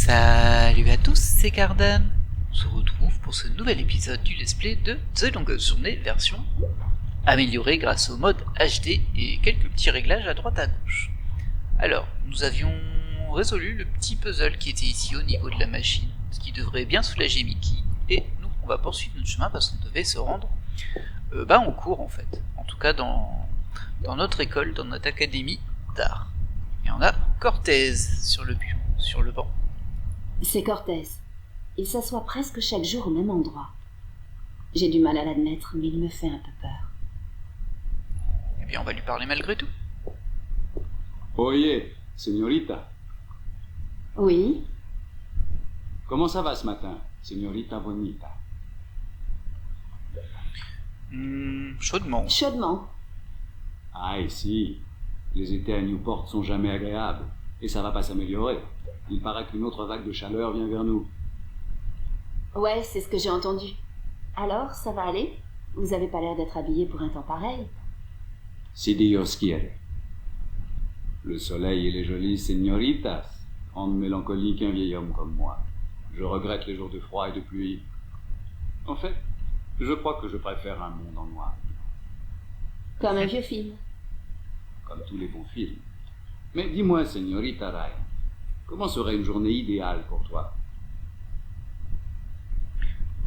Salut à tous, c'est Cardan. On se retrouve pour ce nouvel épisode du let's play de The Longest Journey version améliorée grâce au mode HD et quelques petits réglages à droite à gauche. Alors, nous avions résolu le petit puzzle qui était ici au niveau de la machine, ce qui devrait bien soulager Mickey, et nous on va poursuivre notre chemin parce qu'on devait se rendre en cours en fait, en tout cas dans notre école, dans notre académie d'art. Et on a Cortez sur le banc. C'est Cortez. Il s'assoit presque chaque jour au même endroit. J'ai du mal à l'admettre, mais il me fait un peu peur. Eh bien, on va lui parler malgré tout. Oye, señorita. Oui? Comment ça va ce matin, señorita bonita? Chaudement. Chaudement. Ah, et si. Les étés à Newport sont jamais agréables. Et ça va pas s'améliorer. Il paraît qu'une autre vague de chaleur vient vers nous. Ouais, c'est ce que j'ai entendu. Alors, ça va aller? Vous avez pas l'air d'être habillé pour un temps pareil. Si Dios quiere. Le soleil et les jolies señoritas rendent mélancolique un vieil homme comme moi. Je regrette les jours de froid et de pluie. En fait, je crois que je préfère un monde en noir. Comme un vieux film. Comme tous les bons films. Mais dis-moi, señorita Ryan, comment serait une journée idéale pour toi?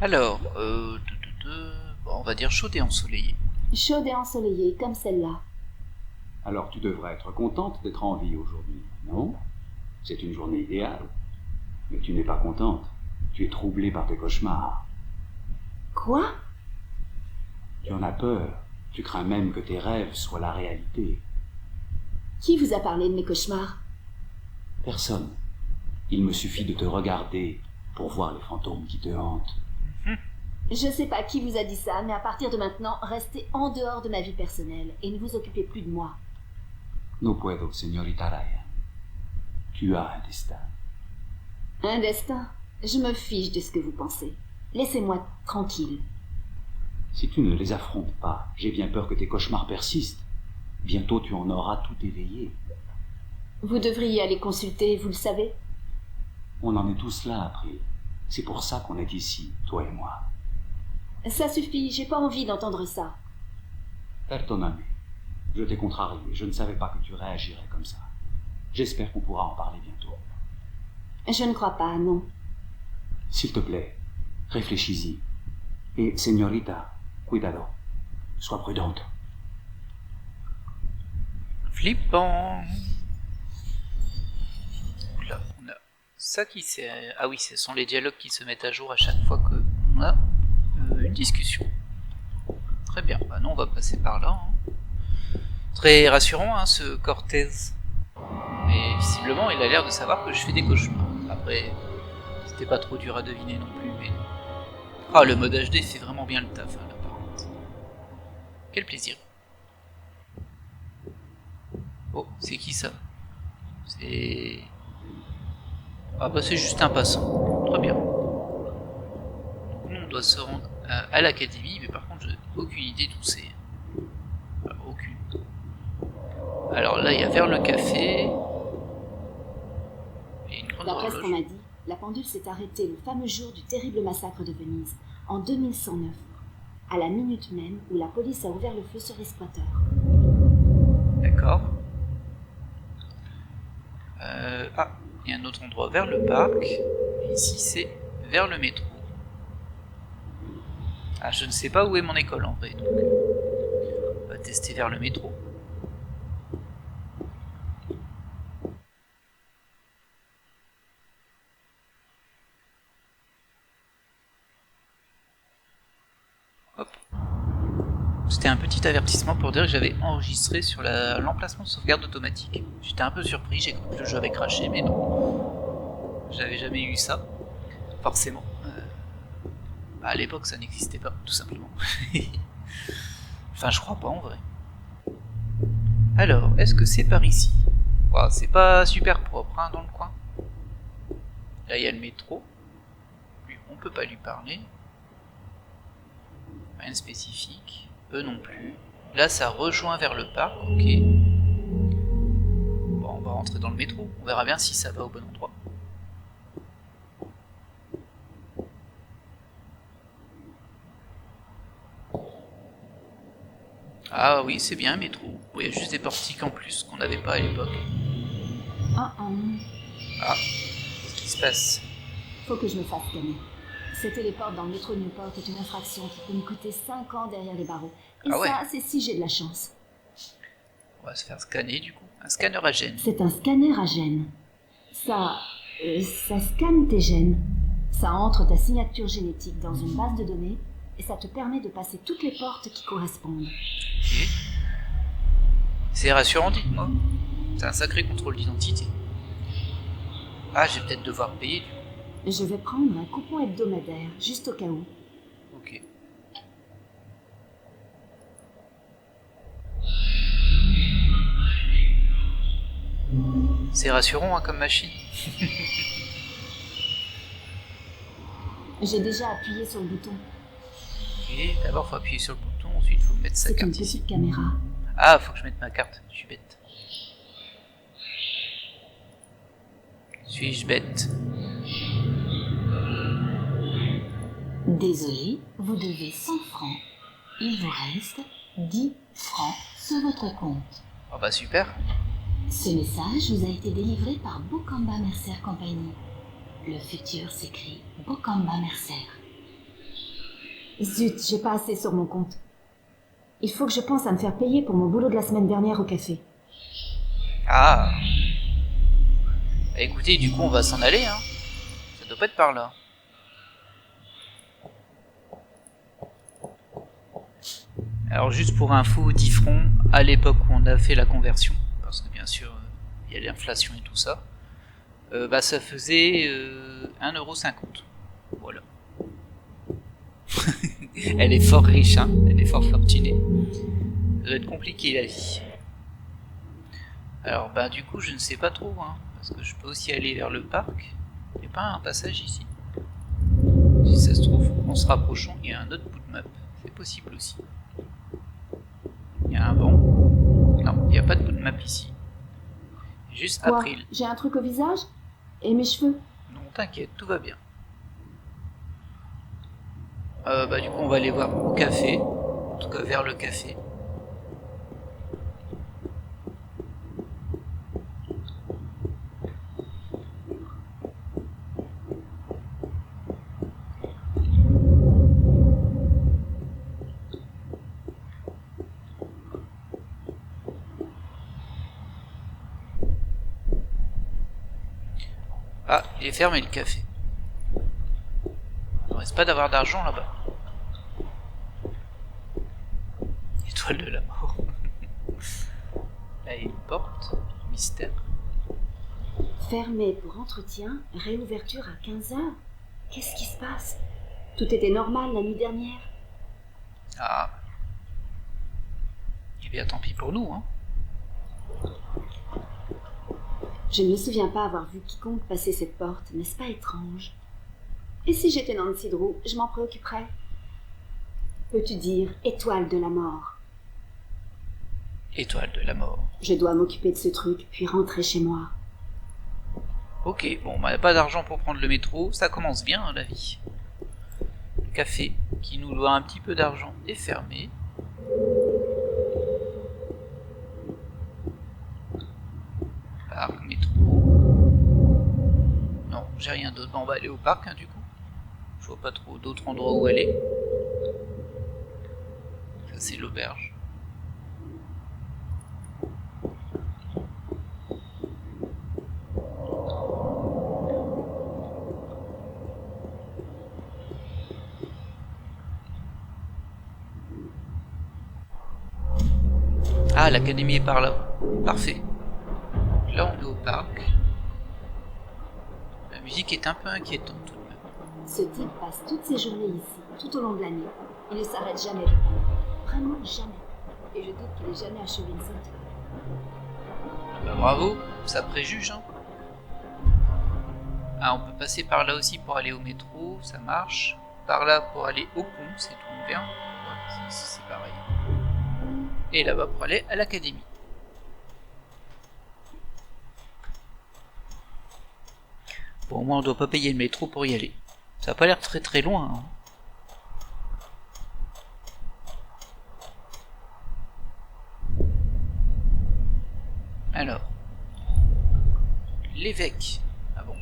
Alors, on va dire chaude et ensoleillée. Chaude et ensoleillée, comme celle-là. Alors tu devrais être contente d'être en vie aujourd'hui, non? C'est une journée idéale. Mais tu n'es pas contente. Tu es troublée par tes cauchemars. Quoi? Tu en as peur. Tu crains même que tes rêves soient la réalité. Qui vous a parlé de mes cauchemars? Personne. Il me suffit de te regarder pour voir les fantômes qui te hantent. Je sais pas qui vous a dit ça, mais à partir de maintenant, restez en dehors de ma vie personnelle et ne vous occupez plus de moi. No puedo, señorita Ryan. Tu as un destin. Un destin? Je me fiche de ce que vous pensez. Laissez-moi tranquille. Si tu ne les affrontes pas, j'ai bien peur que tes cauchemars persistent. Bientôt tu en auras tout éveillé. Vous devriez aller consulter, vous le savez? On en est tous là, April. C'est pour ça qu'on est ici, toi et moi. Ça suffit, j'ai pas envie d'entendre ça. Perdóname. Je t'ai contrarié, je ne savais pas que tu réagirais comme ça. J'espère qu'on pourra en parler bientôt. Je ne crois pas, non. S'il te plaît, réfléchis-y. Et, señorita, cuidado. Sois prudente. Flippant. Là, on a ça qui c'est... Ah oui, ce sont les dialogues qui se mettent à jour à chaque fois qu'on a une discussion. Très bien, bah non, on va passer par là. Très rassurant, ce Cortez. Mais visiblement, il a l'air de savoir que je fais des cauchemars. Après, c'était pas trop dur à deviner non plus, mais... Ah, le mode HD fait vraiment bien le taf, là, par contre. Quel plaisir. Oh, c'est qui ça? C'est... Ah bah c'est juste un passant. Très bien. Donc nous on doit se rendre à l'académie, mais par contre j'ai aucune idée d'où c'est. Enfin, aucune. Alors là il y a vers le café. Et une grande D'après ce qu'on horloge. m'a dit, la pendule s'est arrêtée le fameux jour du terrible massacre de Venise, en 2109, à la minute même où la police a ouvert le feu sur les squatteurs. D'accord. Il y a un autre endroit vers le parc. Et ici c'est vers le métro. Ah, je ne sais pas où est mon école en vrai, donc on va tester vers le métro. Hop. C'était un petit avertissement pour dire que j'avais enregistré sur l'emplacement de sauvegarde automatique. J'étais un peu surpris, j'ai cru que le jeu avait craché, mais non. J'avais jamais eu ça, forcément. À l'époque, ça n'existait pas, tout simplement. Enfin, je crois pas en vrai. Alors, est-ce que c'est par ici? Wow, c'est pas super propre dans le coin. Là, il y a le métro. Lui, on peut pas lui parler. Rien de spécifique. Eux non plus. Là, ça rejoint vers le parc, ok. Bon, on va rentrer dans le métro. On verra bien si ça va au bon endroit. Ah oui, c'est bien, métro. Il y a juste des portiques en plus qu'on n'avait pas à l'époque. Ah, qu'est-ce qui se passe? Faut que je me fasse scanner. Se téléporte dans le métro de Newport est une infraction qui peut me coûter 5 ans derrière les barreaux. Et Ah ouais. ça, c'est si j'ai de la chance. On va se faire scanner du coup. Un scanner à gènes. C'est un scanner à gènes. Ça scanne tes gènes. Ça entre ta signature génétique dans une base de données et ça te permet de passer toutes les portes qui correspondent. Ok. C'est rassurant, dites-moi. C'est un sacré contrôle d'identité. Ah, je vais peut-être devoir payer du coup. Je vais prendre un coupon hebdomadaire, juste au cas où. Ok. C'est rassurant hein, comme machine. J'ai déjà appuyé sur le bouton. Ok, d'abord faut appuyer sur le bouton, ensuite faut mettre sa C'est une carte petite ici. caméra. Ah, faut que je mette ma carte, je suis bête. Suis-je bête? Désolé, vous devez 100 francs. Il vous reste 10 francs sur votre compte. Oh bah super. Ce message vous a été délivré par Bokamba Mercer Company. Le futur s'écrit Bokamba Mercer. Zut, j'ai pas assez sur mon compte. Il faut que je pense à me faire payer pour mon boulot de la semaine dernière au café. Ah. Bah, écoutez, du coup on va s'en aller hein. Ça doit pas être par là. Alors juste pour info, 10 francs à l'époque où on a fait la conversion, parce que bien sûr il y a l'inflation et tout ça, bah ça faisait 1,50€. Voilà. Elle est fort riche, hein, elle est fort fortunée. Ça doit être compliqué la vie. Alors bah du coup je ne sais pas trop, hein, parce que je peux aussi aller vers le parc. Il n'y a pas un passage ici. Si ça se trouve, en se rapprochant, il y a un autre bout de map. C'est possible aussi. Il y a un banc. Non, il n'y a pas de bout de map ici. Juste Quoi? April. J'ai un truc au visage? Et mes cheveux? Non, t'inquiète, tout va bien. Bah du coup on va aller voir au café. En tout cas vers le café. Ah, il est fermé le café. Il ne reste pas d'avoir d'argent là-bas. Étoile de la mort. Là, il y a une porte. Mystère. Fermé pour entretien, réouverture à 15h. Qu'est-ce qui se passe? Tout était normal la nuit dernière. Ah. Eh bien, tant pis pour nous, hein. Je ne me souviens pas avoir vu quiconque passer cette porte, n'est-ce pas étrange? Et si j'étais Nancy Drew, je m'en préoccuperais. Peux-tu dire étoile de la mort? Étoile de la mort. Je dois m'occuper de ce truc, puis rentrer chez moi. Ok, bon, bah, pas d'argent pour prendre le métro, ça commence bien la vie. Le café, qui nous doit un petit peu d'argent, est fermé. Parc, métro. Non, j'ai rien d'autre. Bon, on va aller au parc, hein, du coup. Je vois pas trop d'autres endroits où aller. Ça, c'est l'auberge. Ah, l'académie est par là. Parfait. Donc là, on est au parc. La musique est un peu inquiétante tout de même. Ce type passe toutes ses journées ici, tout au long de l'année. Il ne s'arrête jamais de peindre. Vraiment jamais. Et je doute qu'il ait jamais achevé une seule toile. Bah bravo, ça préjuge, hein. Ah, on peut passer par là aussi pour aller au métro, ça marche. Par là pour aller au pont, c'est tout ouvert. Ouais, c'est pareil. Et là-bas pour aller à l'académie. Bon, au moins on doit pas payer le métro pour y aller. Ça a pas l'air très très loin, hein. Alors, l'évêque. Ah bon.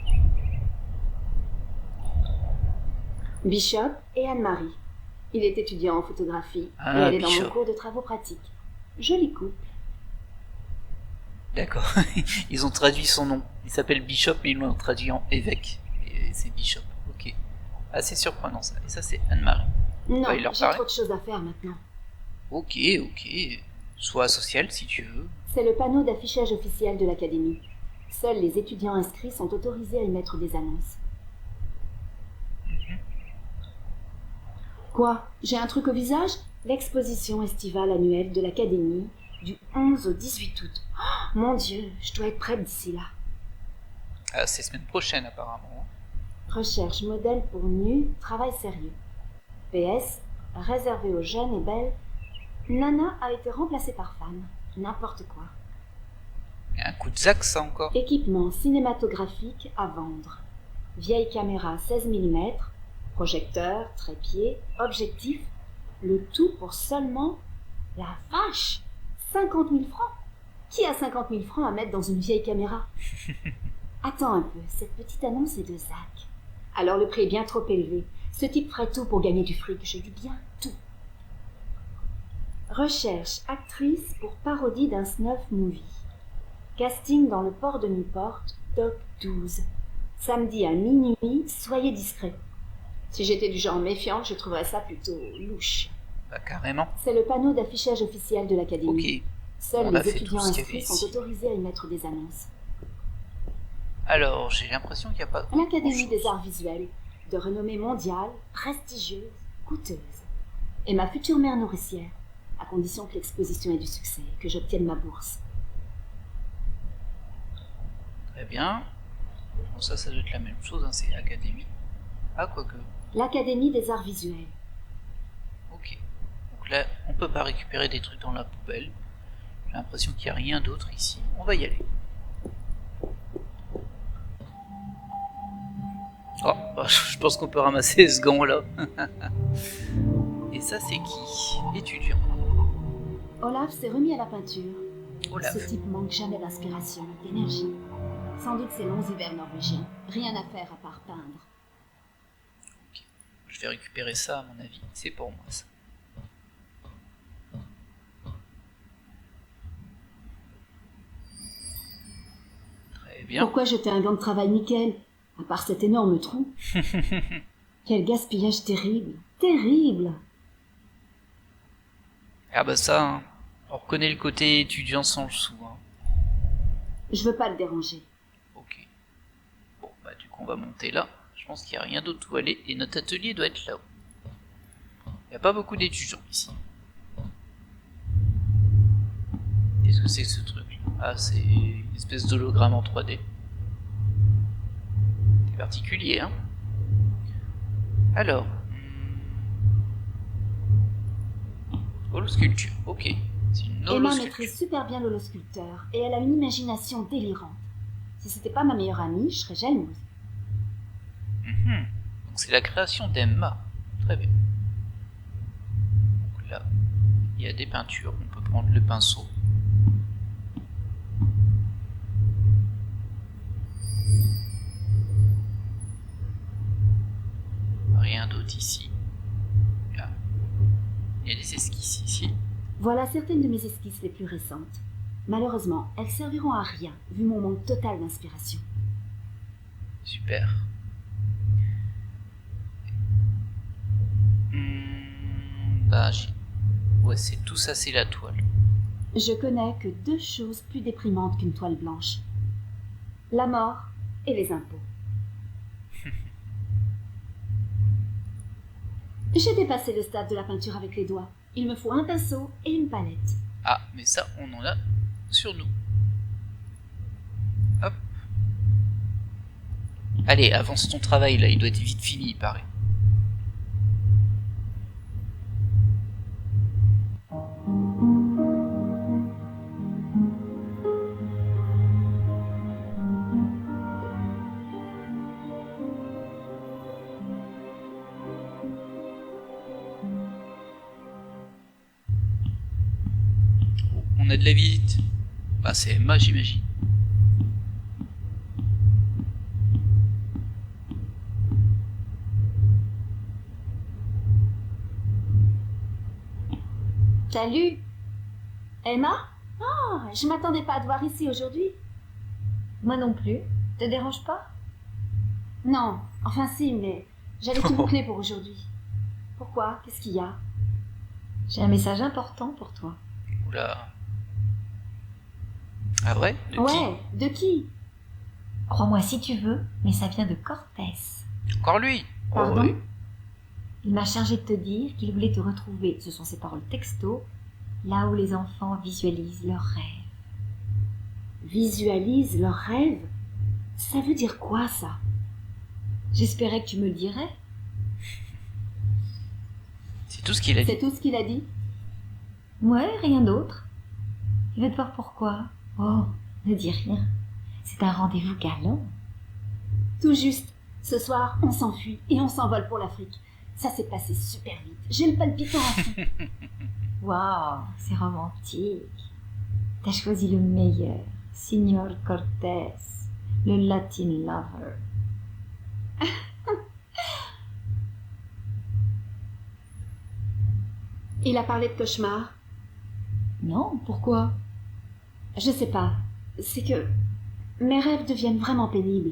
Bishop et Anne-Marie. Il est étudiant en photographie Ah, et elle est dans Bishop. mon cours de travaux pratiques. Joli couple. D'accord. Ils ont traduit son nom. Il s'appelle Bishop, mais ils l'ont traduit en évêque. Et c'est Bishop. Ok. Assez surprenant ça. Et ça, c'est Anne-Marie. Non, Ouais, il leur j'ai parlait. trop de choses à faire maintenant. Ok, ok. Sois social si tu veux. C'est le panneau d'affichage officiel de l'académie. Seuls les étudiants inscrits sont autorisés à y mettre des annonces. Quoi? J'ai un truc au visage? L'exposition estivale annuelle de l'académie du 11 au 18 août. Oh, mon Dieu, je dois être prête d'ici là. Ah, c'est semaine prochaine apparemment. Recherche modèle pour nu, travail sérieux. PS, réservé aux jeunes et belles. Nana a été remplacée par femme. N'importe quoi. Un coup de zac ça encore. Équipement cinématographique à vendre. Vieille caméra 16 mm, projecteur, trépied, objectif. Le tout pour seulement... La vache! 50 000 francs! Qui a 50 000 francs à mettre dans une vieille caméra? Attends un peu, cette petite annonce est de Zach. Alors le prix est bien trop élevé. Ce type ferait tout pour gagner du fric, je dis bien tout. Recherche actrice pour parodie d'un snuff movie. Casting dans le port de Newport, top 12. Samedi à minuit, soyez discret. Si j'étais du genre méfiante, je trouverais ça plutôt louche. Bah carrément. C'est le panneau d'affichage officiel de l'académie. Ok. Seuls On a les fait tout étudiants ce qu'il y avait inscrits sont ici. autorisés à y mettre des annonces. Alors, j'ai l'impression qu'il n'y a pas... L'Académie grand-chose. des arts visuels, de renommée mondiale, prestigieuse, coûteuse. Et ma future mère nourricière, à condition que l'exposition ait du succès et que j'obtienne ma bourse. Très bien. Bon, ça doit être la même chose, hein, c'est académie. Ah, quoique. L'Académie des arts visuels. Ok. Donc là, on peut pas récupérer des trucs dans la poubelle. J'ai l'impression qu'il n'y a rien d'autre ici. On va y aller. Oh, je pense qu'on peut ramasser ce gant-là. Et ça, c'est qui? Étudiant. Olaf s'est remis à la peinture. Olaf. Ce type manque jamais d'inspiration, d'énergie. Sans doute ces longs hivers norvégiens. Rien à faire à part peindre. Je vais récupérer ça, à mon avis. C'est pour moi, ça. Très bien. Pourquoi jeter un gant de travail nickel? À part cet énorme trou. Quel gaspillage terrible. Terrible. Ah bah ça, hein. On reconnaît le côté étudiant sans le sou. Hein. Je veux pas le déranger. Ok. Bon, bah du coup on va monter là. Je pense qu'il n'y a rien d'autre où aller et notre atelier doit être là-haut. Il n'y a pas beaucoup d'étudiants ici. Qu'est-ce que c'est que ce truc? Ah, c'est une espèce d'hologramme en 3D. C'est particulier, hein. Alors. Holosculpture, ok. C'est une Emma holosculpture. maîtrise super bien l'holosculpteur et elle a une imagination délirante. Si c'était pas ma meilleure amie, je serais jalouse. Mhm. Donc c'est la création d'Emma. Très bien. Donc là, il y a des peintures. On peut prendre le pinceau. Rien d'autre ici. Là. Il y a des esquisses ici. Voilà certaines de mes esquisses les plus récentes. Malheureusement, elles serviront à rien, vu mon manque total d'inspiration. Super. Bah, ouais, c'est tout ça, c'est la toile. Je connais que deux choses plus déprimantes qu'une toile blanche. La mort et les impôts. J'ai dépassé le stade de la peinture avec les doigts. Il me faut un pinceau et une palette. Ah, mais ça, on en a sur nous. Hop. Allez, avance ton travail là, il doit être vite fini, il paraît. On a de la visite. Bah c'est Emma j'imagine. Salut. Emma? Oh, je m'attendais pas à te voir ici aujourd'hui. Moi non plus. Te dérange pas? Non, enfin si, mais j'allais te boucler pour aujourd'hui. Pourquoi? Qu'est-ce qu'il y a? J'ai un message important pour toi. Oula. Ah ouais? De Ouais, de qui? Crois-moi si tu veux, mais ça vient de Cortés. qui? Encore lui? Pardon? oui. Il m'a chargé de te dire qu'il voulait te retrouver, ce sont ses paroles texto, là où les enfants visualisent leurs rêves. Visualise leurs rêves? Ça veut dire quoi, ça? J'espérais que tu me le dirais. C'est tout ce qu'il a dit. C'est tout ce qu'il a dit? Ouais, rien d'autre. Il veut te voir pourquoi? Oh, ne dis rien. C'est un rendez-vous galant. Tout juste. Ce soir, on s'enfuit et on s'envole pour l'Afrique. Ça s'est passé super vite. J'ai le palpitant à fond. Waouh, c'est romantique. T'as choisi le meilleur, Signor Cortés, le Latin lover. Il a parlé de cauchemar. Non, pourquoi? Je sais pas. C'est que mes rêves deviennent vraiment pénibles.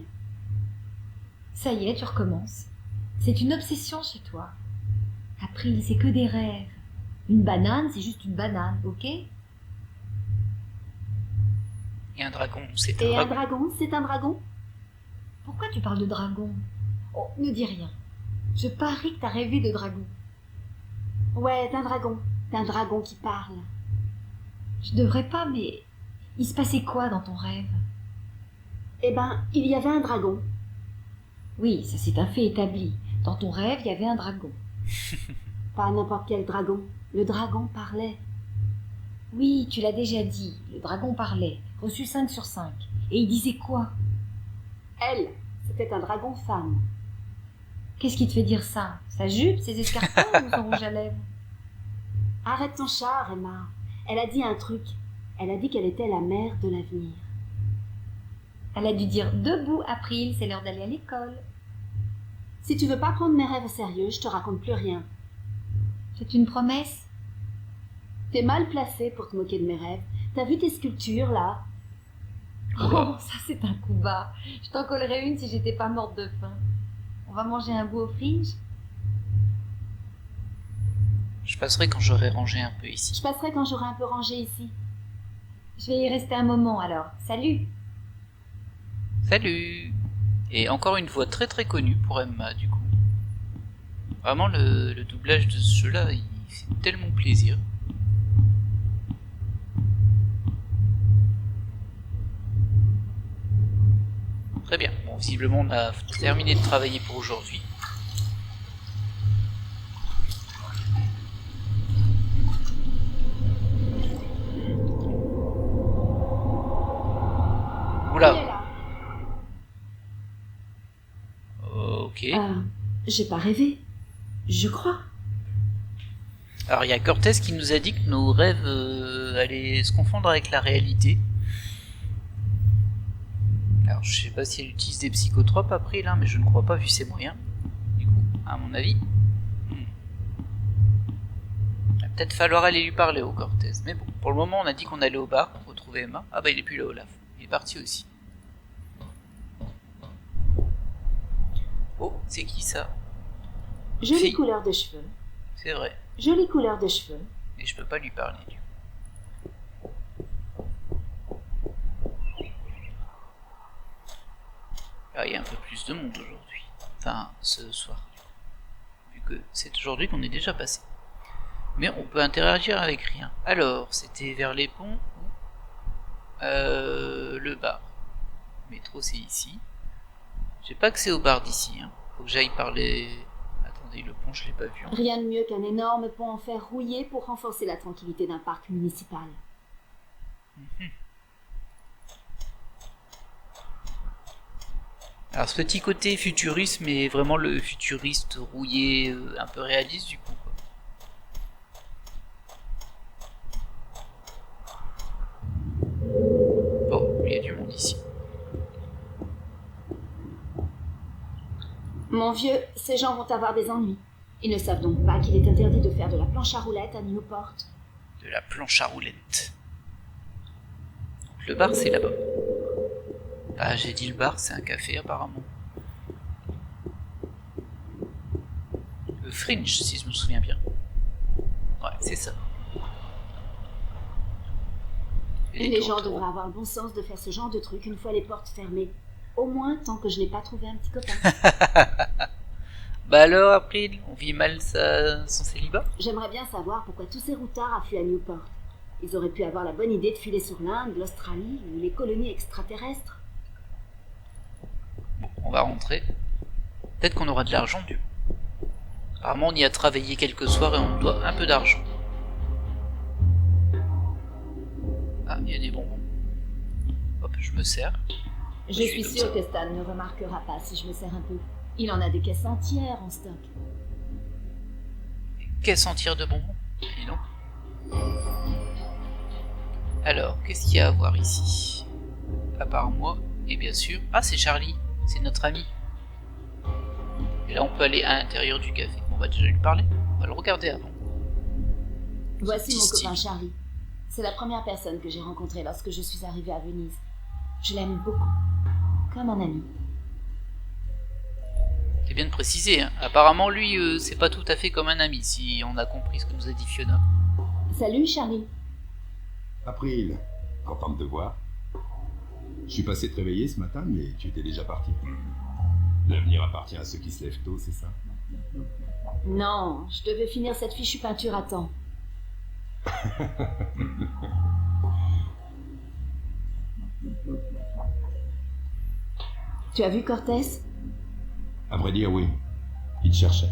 Ça y est, tu recommences. C'est une obsession chez toi. April, c'est que des rêves. Une banane, c'est juste une banane, ok? Et un dragon, c'est Et un un dragon. dragon, c'est un dragon? Pourquoi tu parles de dragon? Oh, ne dis rien. Je parie que t'as rêvé de dragon. Ouais, d'un dragon. D'un dragon qui parle. Je devrais pas, mais il se passait quoi dans ton rêve? Eh ben, il y avait un dragon. Oui, ça c'est un fait établi. Dans ton rêve, il y avait un dragon. Pas n'importe quel dragon. Le dragon parlait. Oui, tu l'as déjà dit. Le dragon parlait. Reçu 5 sur 5. Et il disait quoi? Elle, c'était un dragon femme. Qu'est-ce qui te fait dire ça? Sa jupe, ses escarpins ou son rouge à lèvres? Arrête ton char, Emma. Elle a dit un truc. Elle a dit qu'elle était la mère de l'avenir. Elle a dû dire debout, April, c'est l'heure d'aller à l'école. Si tu veux pas prendre mes rêves au sérieux, je te raconte plus rien. C'est une promesse? T'es mal placé pour te moquer de mes rêves. T'as vu tes sculptures, là? Oh, ça c'est un coup bas. Je t'en collerais une si j'étais pas morte de faim. On va manger un bout au fringe? Je passerai quand j'aurai rangé un peu Je ici. passerai quand j'aurai un peu rangé ici. Je vais y rester un moment alors. Salut! Salut! Et encore une voix très très connue pour Emma du coup. Vraiment le doublage de ce jeu-là, il fait tellement plaisir. Très bien. Bon, visiblement on a terminé de travailler pour aujourd'hui. Il est Oula. là. Ok. J'ai pas rêvé. Je crois. Alors il y a Cortés qui nous a dit que nos rêves allaient se confondre avec la réalité. Alors je sais pas si elle utilise des psychotropes après là, mais je ne crois pas vu ses moyens. Du coup, à mon avis. Il va peut-être falloir aller lui parler au Cortés. Mais bon, pour le moment on a dit qu'on allait au bar pour retrouver Emma. Ah bah il est plus là Olaf. Il est parti aussi. Oh, c'est qui ça? Jolie Fille. couleur de cheveux. C'est vrai. Jolie couleur de cheveux. Et je peux pas lui parler du coup. Ah, il y a un peu plus de monde aujourd'hui. Enfin, ce soir. Vu que c'est aujourd'hui qu'on est déjà passé. Mais on peut interagir avec rien. Alors, c'était vers les ponts ou le bar. Le métro, c'est ici. J'ai pas accès au bar d'ici. Hein. Faut que j'aille par les... Attendez, le pont, je l'ai pas vu. Hein. Rien de mieux qu'un énorme pont en fer rouillé pour renforcer la tranquillité d'un parc municipal. Alors ce petit côté futurisme est vraiment le futuriste rouillé, un peu réaliste du coup. Quoi. Mon vieux, ces gens vont avoir des ennuis. Ils ne savent donc pas qu'il est interdit de faire de la planche à roulettes à Newport. De la planche à roulettes. Donc, le bar, c'est là-bas. Ah, j'ai dit le bar, c'est un café apparemment. Le Fringe, si je me souviens bien. Ouais, c'est ça. Et Les gens tourtereaux. devraient avoir le bon sens de faire ce genre de truc une fois les portes fermées. Au moins tant que je n'ai pas trouvé un petit copain. Bah alors, April, on vit mal son célibat? J'aimerais bien savoir pourquoi tous ces routards affluent à Newport. Ils auraient pu avoir la bonne idée de filer sur l'Inde, l'Australie ou les colonies extraterrestres. Bon, on va rentrer. Peut-être qu'on aura de l'argent du. Apparemment, on y a travaillé quelques soirs et on doit un peu d'argent. Ah, il y a des bonbons. Hop, je me sers. Je Je suis suis sûre que Stan ne remarquera pas si je me sers un peu. Il en a des caisses entières en stock. Caisse entière de bonbons. Dis donc. Alors, qu'est-ce qu'il y a à voir ici? À part moi, et bien sûr... Ah, c'est Charlie, c'est notre ami. Et là, on peut aller à l'intérieur du café. On va déjà lui parler. On va le regarder avant. Voici mon Steve. copain Charlie. C'est la première personne que j'ai rencontrée lorsque je suis arrivée à Venise. Je l'aime beaucoup. Comme un ami. C'est bien de préciser, hein. Apparemment, lui, c'est pas tout à fait comme un ami, si on a compris ce que nous a dit Fiona. Salut Charlie. April, content de te voir. Je suis passé te réveiller ce matin, mais tu étais déjà parti. L'avenir appartient à ceux qui se lèvent tôt, c'est ça? Non, je devais finir cette fichue peinture à temps. Tu as vu Cortés? À vrai dire, oui. Il te cherchait.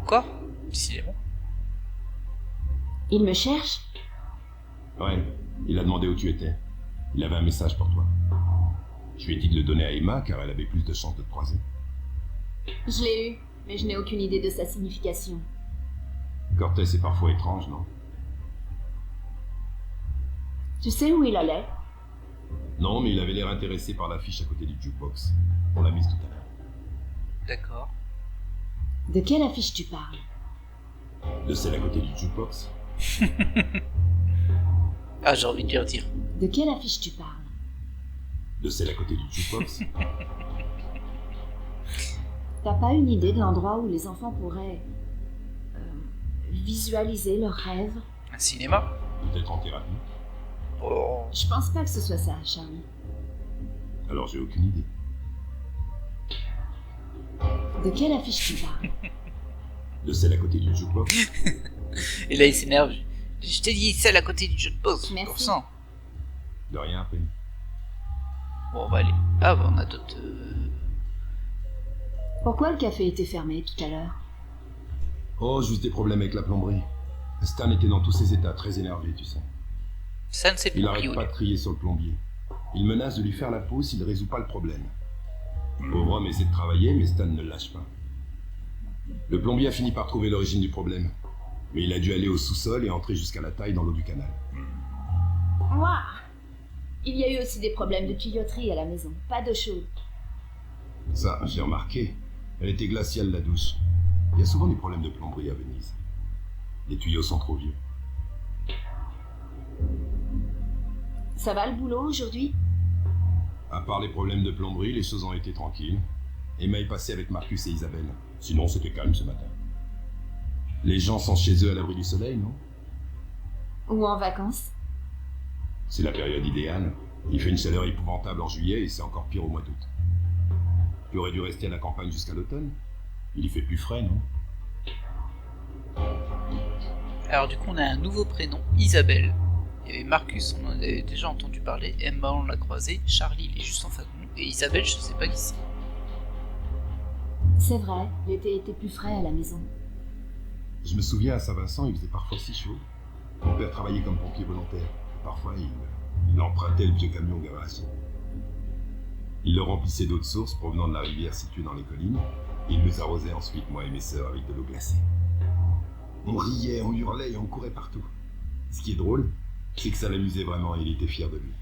Quoi? Décidément. Il me cherche? Ouais, il a demandé où tu étais. Il avait un message pour toi. Je lui ai dit de le donner à Emma, car elle avait plus de chances de te croiser. Je l'ai eu, mais je n'ai aucune idée de sa signification. Cortés est parfois étrange, non? Tu sais où il allait? Non, mais il avait l'air intéressé par l'affiche à côté du jukebox. On l'a mise tout à l'heure. D'accord. De quelle affiche tu parles? De celle à côté du jukebox? Ah, j'ai envie de lui dire. De quelle affiche tu parles? De celle à côté du jukebox? T'as pas une idée de l'endroit où les enfants pourraient visualiser leurs rêves? Un cinéma? Peut-être en thérapie? Oh. Je pense pas que ce soit ça, Charlie. Alors j'ai aucune idée. De quelle affiche tu parles? De celle à côté du jukebox? Et là, il s'énerve. Je t'ai dit celle à côté du jeu de pause. Merci. Pour ça. De rien, April. Bon, on va aller. Ah, bah, on a d'autres. Pourquoi le café était fermé tout à l'heure? Oh, juste des problèmes avec la plomberie. Stan était dans tous ses états, très énervé, tu sais. Ça ne sait Il plus arrête pas de crier sur le plombier. Il menace de lui faire la peau s'il ne résout pas le problème. Pauvre homme essaie de travailler, mais Stan ne le lâche pas. Le plombier a fini par trouver l'origine du problème. Mais il a dû aller au sous-sol et entrer jusqu'à la taille dans l'eau du canal. Ouah! Il y a eu aussi des problèmes de tuyauterie à la maison. Pas d'eau chaude. Ça, j'ai remarqué. Elle était glaciale, la douche. Il y a souvent des problèmes de plomberie à Venise. Les tuyaux sont trop vieux. Ça va le boulot aujourd'hui? À part les problèmes de plomberie, les choses ont été tranquilles. Emma est passée avec Marcus et Isabelle. Sinon, c'était calme ce matin. Les gens sont chez eux à l'abri du soleil, non? Ou en vacances? C'est la période idéale. Il fait une chaleur épouvantable en juillet et c'est encore pire au mois d'août. Tu aurais dû rester à la campagne jusqu'à l'automne. Il y fait plus frais, non? Alors, du coup, on a un nouveau prénom, Isabelle. Il y avait Marcus, on en avait déjà entendu parler. Emma, on l'a croisé. Charlie, il est juste en face de nous. Et Isabelle, je sais pas qui c'est. C'est vrai, l'été était plus frais à la maison. Je me souviens à Saint-Vincent, il faisait parfois si chaud. Mon père travaillait comme pompier volontaire. Et parfois, il empruntait le vieux camion garage. Il le remplissait d'eau de source provenant de la rivière située dans les collines. Et il nous arrosait ensuite, moi et mes sœurs, avec de l'eau glacée. On riait, on hurlait et on courait partout. Ce qui est drôle, c'est que ça l'amusait vraiment et il était fier de lui.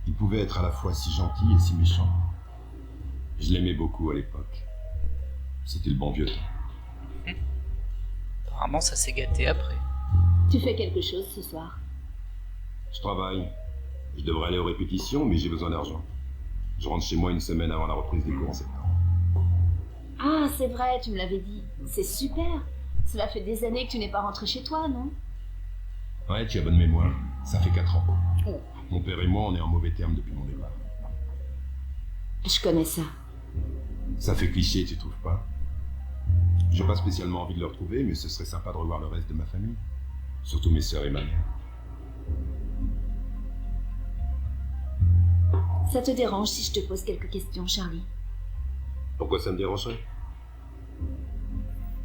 Il pouvait être à la fois si gentil et si méchant. Je l'aimais beaucoup à l'époque. C'était le bon vieux temps. Apparemment, ça s'est gâté après. Tu fais quelque chose ce soir? Je travaille. Je devrais aller aux répétitions, mais j'ai besoin d'argent. Je rentre chez moi une semaine avant la reprise des cours en septembre. Ah, c'est vrai, tu me l'avais dit. C'est super. Cela fait des années que tu n'es pas rentré chez toi, non? Ouais, tu as bonne mémoire. Ça fait 4 ans. Oh. Mon père et moi, on est en mauvais termes depuis mon départ. Je connais ça. Ça fait cliché, tu trouves pas? J'ai pas spécialement envie de le retrouver, mais ce serait sympa de revoir le reste de ma famille. Surtout mes sœurs et ma mère. Ça te dérange si je te pose quelques questions, Charlie? Pourquoi ça me dérangerait?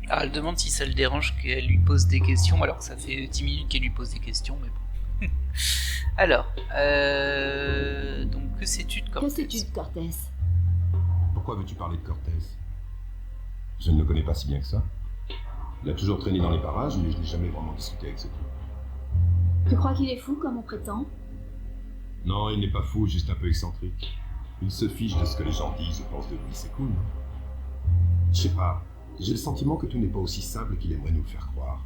Alors, elle demande si ça le dérange qu'elle lui pose des questions, alors que ça fait 10 minutes qu'elle lui pose des questions, mais bon. Alors, donc que sais-tu de Que Cortés? sais-tu de Cortés? Pourquoi veux-tu parler de Cortés? Je ne le connais pas si bien que ça. Il a toujours traîné dans les parages, mais je n'ai jamais vraiment discuté avec ce type. Tu crois qu'il est fou, comme on prétend? Non, il n'est pas fou, juste un peu excentrique. Il se fiche de ce que les gens disent ou pensent de lui, c'est cool, non? Je sais pas, j'ai le sentiment que tout n'est pas aussi simple qu'il aimerait nous le faire croire.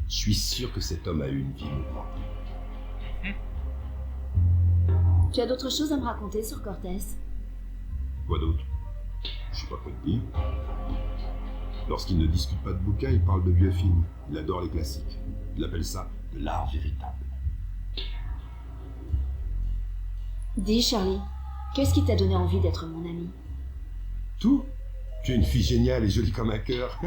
Je suis sûr que cet homme a eu une vie mouvementée. Tu as d'autres choses à me raconter sur Cortés? Quoi d'autre? Je sais pas quoi te dire. Lorsqu'il ne discute pas de bouquins, il parle de vieux films. Il adore les classiques. Il appelle ça de l'art véritable. Dis, Charlie, qu'est-ce qui t'a donné envie d'être mon ami? Tout? Tu es une fille géniale et jolie comme un cœur.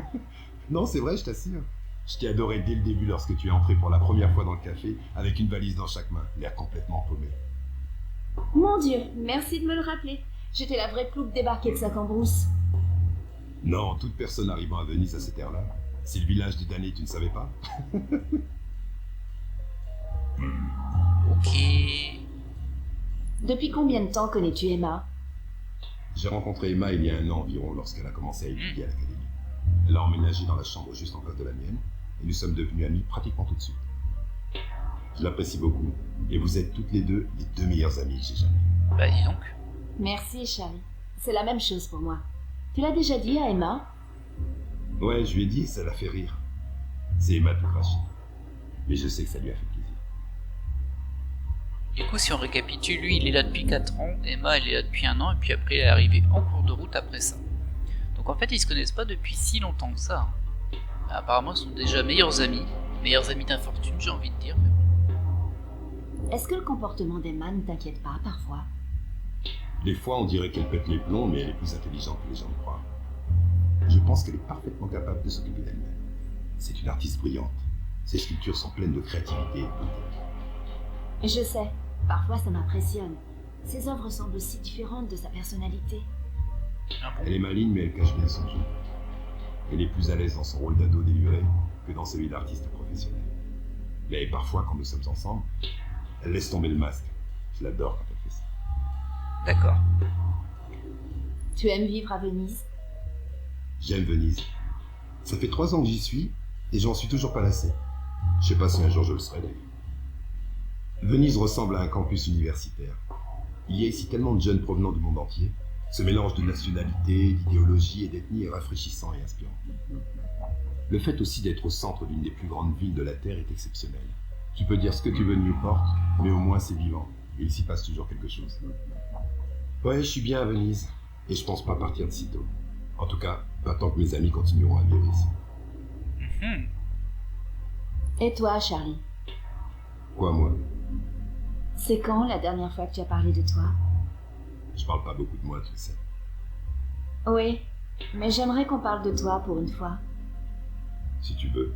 Non, c'est vrai, je t'assure. Je t'ai adoré dès le début lorsque tu es entré pour la première fois dans le café avec une valise dans chaque main, l'air complètement paumé. Mon Dieu, merci de me le rappeler. J'étais la vraie plouque débarquée de sa cambrousse. Non, toute personne arrivant à Venise à cette ère-là. C'est le village des damnés, tu ne savais pas? Ok. Depuis combien de temps connais-tu Emma? J'ai rencontré Emma il y a 1 an environ lorsqu'elle a commencé à étudier à l'académie. Elle a emménagé dans la chambre juste en face de la mienne et nous sommes devenus amis pratiquement tout de suite. Je l'apprécie beaucoup et vous êtes toutes les deux les 2 meilleures amies que j'ai jamais. Bah dis donc. Merci, Charlie. C'est la même chose pour moi. Tu l'as déjà dit à Emma? Ouais, je lui ai dit et ça l'a fait rire. C'est Emma tout craché. Mais je sais que ça lui a fait plaisir. Du coup, si on récapitule, lui, il est là depuis 4 ans, Emma, elle est là depuis 1 an, et puis après, elle est arrivée en cours de route après ça. Donc en fait, ils se connaissent pas depuis si longtemps que ça. Apparemment, ils sont déjà meilleurs amis d'infortune, j'ai envie de dire. Mais bon. Est-ce que le comportement d'Emma ne t'inquiète pas parfois? Des fois, on dirait qu'elle pète les plombs, mais elle est plus intelligente que les gens le croient. Je pense qu'elle est parfaitement capable de s'occuper d'elle-même. C'est une artiste brillante. Ses sculptures sont pleines de créativité et de beauté. Je sais, parfois ça m'impressionne. Ses œuvres semblent si différentes de sa personnalité. Ah bon. Elle est maligne, mais elle cache bien son jeu. Elle est plus à l'aise dans son rôle d'ado déluré que dans celui d'artiste professionnel. Mais parfois, quand nous sommes ensemble, elle laisse tomber le masque. Je l'adore quand elle fait ça. D'accord. Tu aimes vivre à Venise? J'aime Venise. Ça fait 3 ans que j'y suis, et j'en suis toujours pas lassé. Je sais pas si un jour je le serai d'ailleurs. Venise ressemble à un campus universitaire. Il y a ici tellement de jeunes provenant du monde entier. Ce mélange de nationalité, d'idéologie et d'ethnie est rafraîchissant et inspirant. Le fait aussi d'être au centre d'une des plus grandes villes de la Terre est exceptionnel. Tu peux dire ce que tu veux de Newport, mais au moins c'est vivant, et il s'y passe toujours quelque chose. Ouais, je suis bien à Venise, et je pense pas partir de sitôt. En tout cas, pas tant que mes amis continueront à vivre ici. Mhm. Et toi, Charlie? Quoi, moi? C'est quand la dernière fois que tu as parlé de toi? Je parle pas beaucoup de moi, tu le sais. Oui, mais j'aimerais qu'on parle de toi pour une fois. Si tu veux.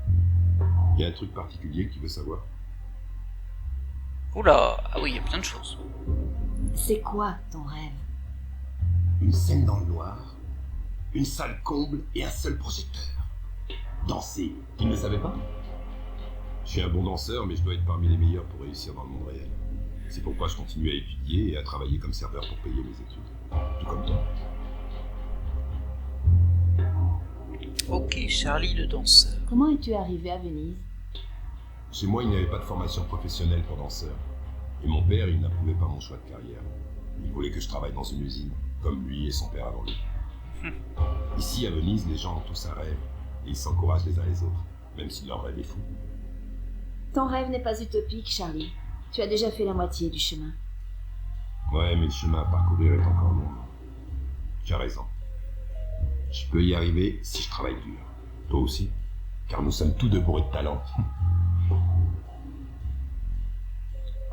Il y a un truc particulier que tu veux savoir? Oula, ah oui, il y a plein de choses. C'est quoi ton rêve? Une scène dans le noir, une salle comble et un seul projecteur. Danser, tu ne le savais pas? Je suis un bon danseur, mais je dois être parmi les meilleurs pour réussir dans le monde réel. C'est pourquoi je continue à étudier et à travailler comme serveur pour payer mes études. Tout comme toi. Ok, Charlie le danseur. Comment es-tu arrivé à Venise? Chez moi, il n'y avait pas de formation professionnelle pour danseur. Et mon père, il n'approuvait pas mon choix de carrière. Il voulait que je travaille dans une usine, comme lui et son père avant lui. Ici, à Venise, les gens ont tous un rêve, et ils s'encouragent les uns les autres, même si leur rêve est fou. Ton rêve n'est pas utopique, Charlie. Tu as déjà fait la moitié du chemin. Ouais, mais le chemin à parcourir est encore long. Tu as raison. Je peux y arriver si je travaille dur. Toi aussi, car nous sommes tous deux bourrés de talent.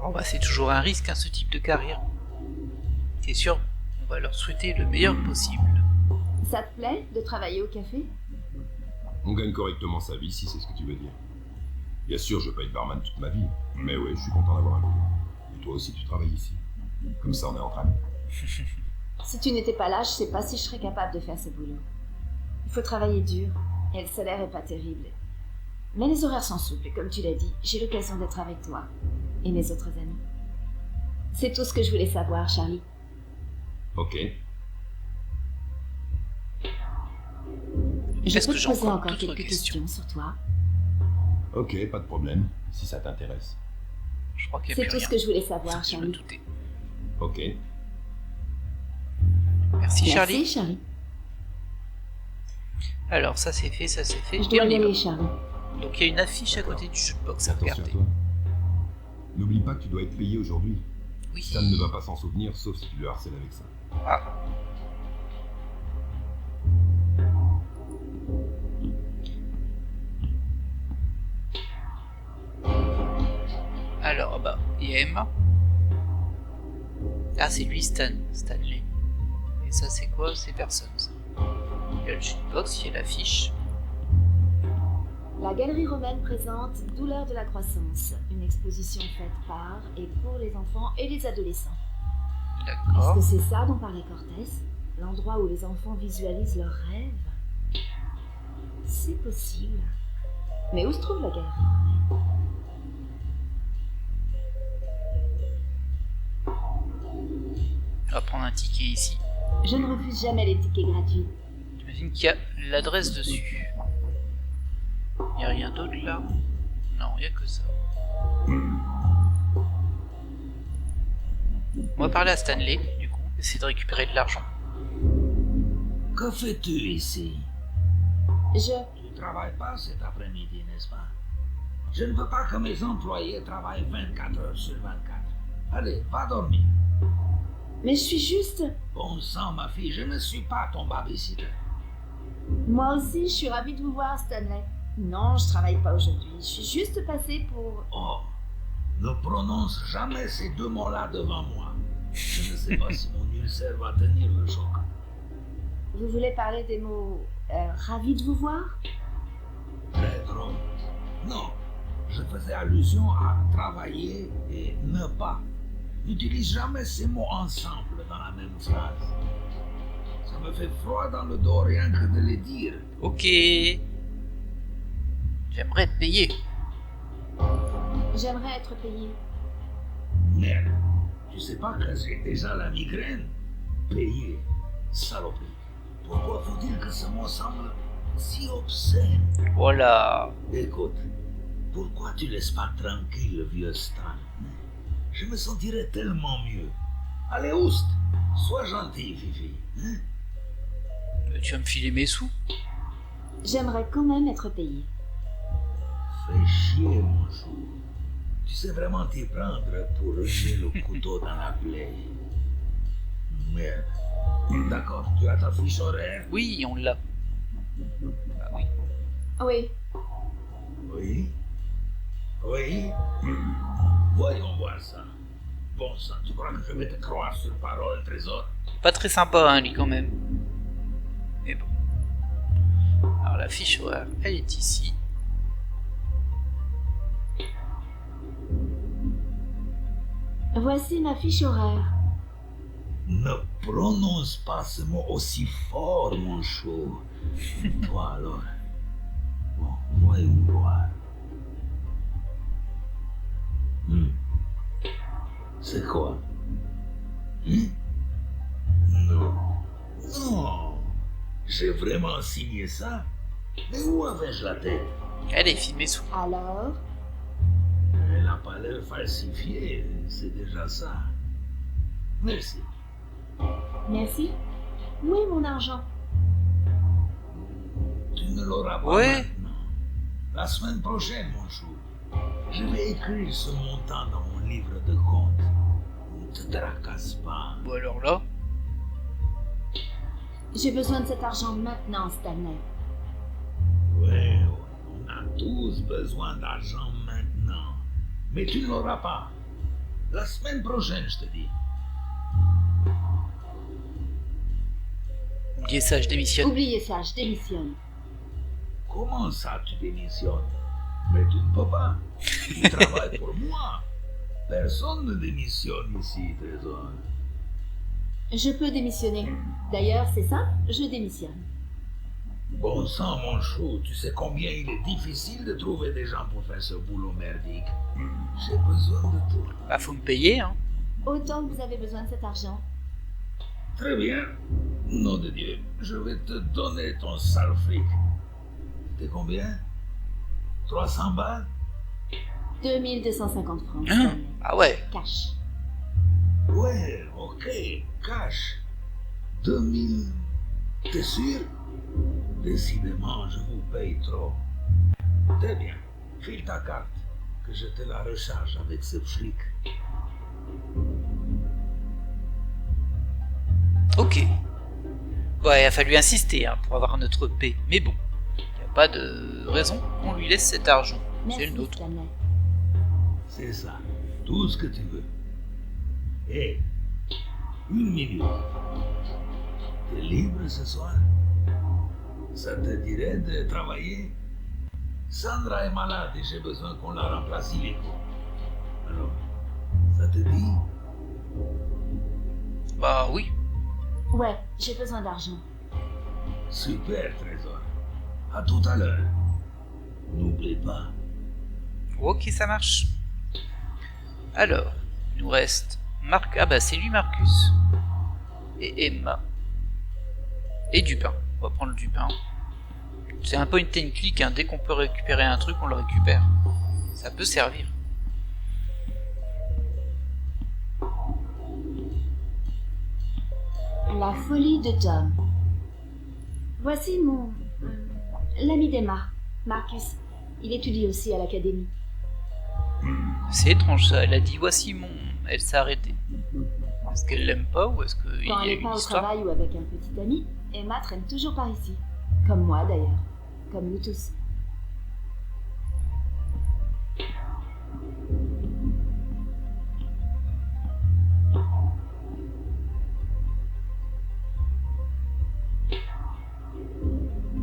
Oh bah c'est toujours un risque, hein, ce type de carrière. C'est sûr, on va leur souhaiter le meilleur possible. Ça te plaît de travailler au café? On gagne correctement sa vie, si c'est ce que tu veux dire. Bien sûr, je veux pas être barman toute ma vie, mais ouais, je suis content d'avoir un boulot. Et toi aussi, tu travailles ici. Comme ça, on est entre amis. Si tu n'étais pas là, je sais pas si je serais capable de faire ce boulot. Il faut travailler dur, et le salaire est pas terrible. Mais les horaires sont souples, et comme tu l'as dit, j'ai l'occasion d'être avec toi et mes autres amis. C'est tout ce que je voulais savoir, Charlie. Ok. Je Est-ce peux que te j'ai poser encore encore d'autres quelques questions questions sur toi. Ok, pas de problème, si ça t'intéresse. Je crois qu'il n'y a C'est plus tout rien. ce que je voulais Sauf savoir, que je me Charlie. doutais. Ok. Merci Merci, Charlie. Charlie. Alors ça c'est fait, ça c'est fait. Je Et dois on y y va. aller, Charlie. Donc il y a une affiche à côté du jukebox à Attention à regarder. toi. N'oublie pas que tu dois être payé aujourd'hui. Oui. Stan ne va pas s'en souvenir, sauf si tu le harcèles avec ça. Ah. Alors bah, il y a Emma. Ah c'est lui Stanley. Et ça c'est quoi? C'est personne ça. Il y a le jukebox, il y a l'affiche. La Galerie Romaine présente Douleur de la croissance, une exposition faite par et pour les enfants et les adolescents. Est-ce D'accord. que c'est ça dont parlait Cortés? L'endroit où les enfants visualisent leurs rêves? C'est possible. Mais où se trouve la galerie? On va prendre un ticket ici. Je ne refuse jamais les tickets gratuits. J'imagine qu'il y a l'adresse dessus. Il n'y a rien d'autre là? Non, il n'y a que ça. On va parler à Stanley, du coup, essayer de récupérer de l'argent. Que fais-tu ici? Je... Tu travailles pas cet après-midi, n'est-ce pas? Je ne veux pas que mes employés travaillent 24 heures sur 24. Allez, va dormir. Mais je suis juste... Bon sang, ma fille, je ne suis pas ton babysitter. Moi aussi, je suis ravie de vous voir, Stanley. Non, je travaille pas aujourd'hui. Je suis juste passée pour... Oh, ne prononce jamais ces deux mots-là devant moi. Je ne sais pas si mon ulcère va tenir le choc. Vous voulez parler des mots... ravi de vous voir? Très drôle. Non, je faisais allusion à travailler et ne pas. N'utilise jamais ces mots ensemble dans la même phrase. Ça me fait froid dans le dos rien que de les dire. Ok. J'aimerais être payé. J'aimerais être payée. Merde, tu sais pas que j'ai déjà la migraine? Payé, saloperie. Pourquoi vous dire que ce mot semble si obscène? Voilà. Écoute, pourquoi tu laisses pas tranquille le vieux Stan? Je me sentirais tellement mieux. Allez, oust, sois gentil, Fifi. Hein? Tu vas me filer mes sous? J'aimerais quand même être payée. Fais chier, mon chou. Tu sais vraiment t'y prendre pour renier le couteau dans la plaie. Merde. D'accord, tu as ta fiche horaire? Oui, on l'a. Ah oui. Oui. Oui. Oui. Voyons voir ça. Bon sang, tu crois que je vais te croire sur parole, trésor? Pas très sympa, hein, lui, quand même. Mais bon. Alors, la fiche horaire, elle est ici. Voici ma fiche horaire. Ne prononce pas ce mot aussi fort, mon chou. Toi alors. Bon, voyons voir. C'est quoi? Non. Non. J'ai vraiment signé ça? Mais où avais-je la tête? Allez, file mes sous. Alors? Elle n'a pas l'air falsifiée, c'est déjà ça. Merci. Merci. Où est mon argent? tu ne l'auras pas Ouais. maintenant. La semaine prochaine, mon chou, je vais écrire ce montant dans mon livre de compte. Ne te tracasse pas. Ou alors là, J'ai besoin de cet argent maintenant, Stanley. Ouais, on a tous besoin d'argent maintenant. Mais tu ne l'auras pas. La semaine prochaine, je te dis. oubliez ça, je démissionne. Oubliez ça, je démissionne. Comment ça, tu démissionnes? Mais tu ne peux pas. Tu travailles pour moi. Personne ne démissionne ici, Trésor. Je peux démissionner. D'ailleurs, c'est simple, je démissionne. Bon sang, mon chou, tu sais combien il est difficile de trouver des gens pour faire ce boulot merdique. J'ai besoin de toi. Bah, faut me payer, hein. Autant que vous avez besoin de cet argent. Très bien. Nom de Dieu, je vais te donner ton sale fric. C'était combien? 300 balles? 2250 francs, Hein Stanley. Ah ouais. Cash. Ouais, ok, cash. 2000. T'es sûr? Décidément, je vous paye trop. Très bien. File ta carte, que je te la recharge avec ce fric. Ok. Ouais, il a fallu insister hein, pour avoir notre paix. Mais bon, il n'y a pas de raison qu'on lui laisse cet argent. C'est Merci, le nôtre. Stanley. C'est ça. Tout ce que tu veux. Et 1 minute. T'es libre ce soir? Ça te dirait de travailler? Sandra est malade et j'ai besoin qu'on la remplace illico. Alors, ça te dit? Bah oui. Ouais, j'ai besoin d'argent. Super, Trésor. À tout à l'heure. N'oublie pas. Ok, ça marche. Alors, il nous reste Marc. Ah bah c'est lui Marcus. Et Emma. Et Dupin. On va prendre Dupin. C'est un point and click, hein. Dès qu'on peut récupérer un truc, on le récupère. Ça peut servir. La folie de Tom. Voici mon... l'ami d'Emma, Marcus. Il étudie aussi à l'académie. C'est étrange ça. Elle a dit voici mon. Elle s'est arrêtée. Est-ce qu'elle l'aime pas ou est-ce qu'il y Quand a elle n'est une pas au histoire? travail ou avec un petit ami, Emma traîne toujours par ici. Comme moi d'ailleurs. Comme nous tous.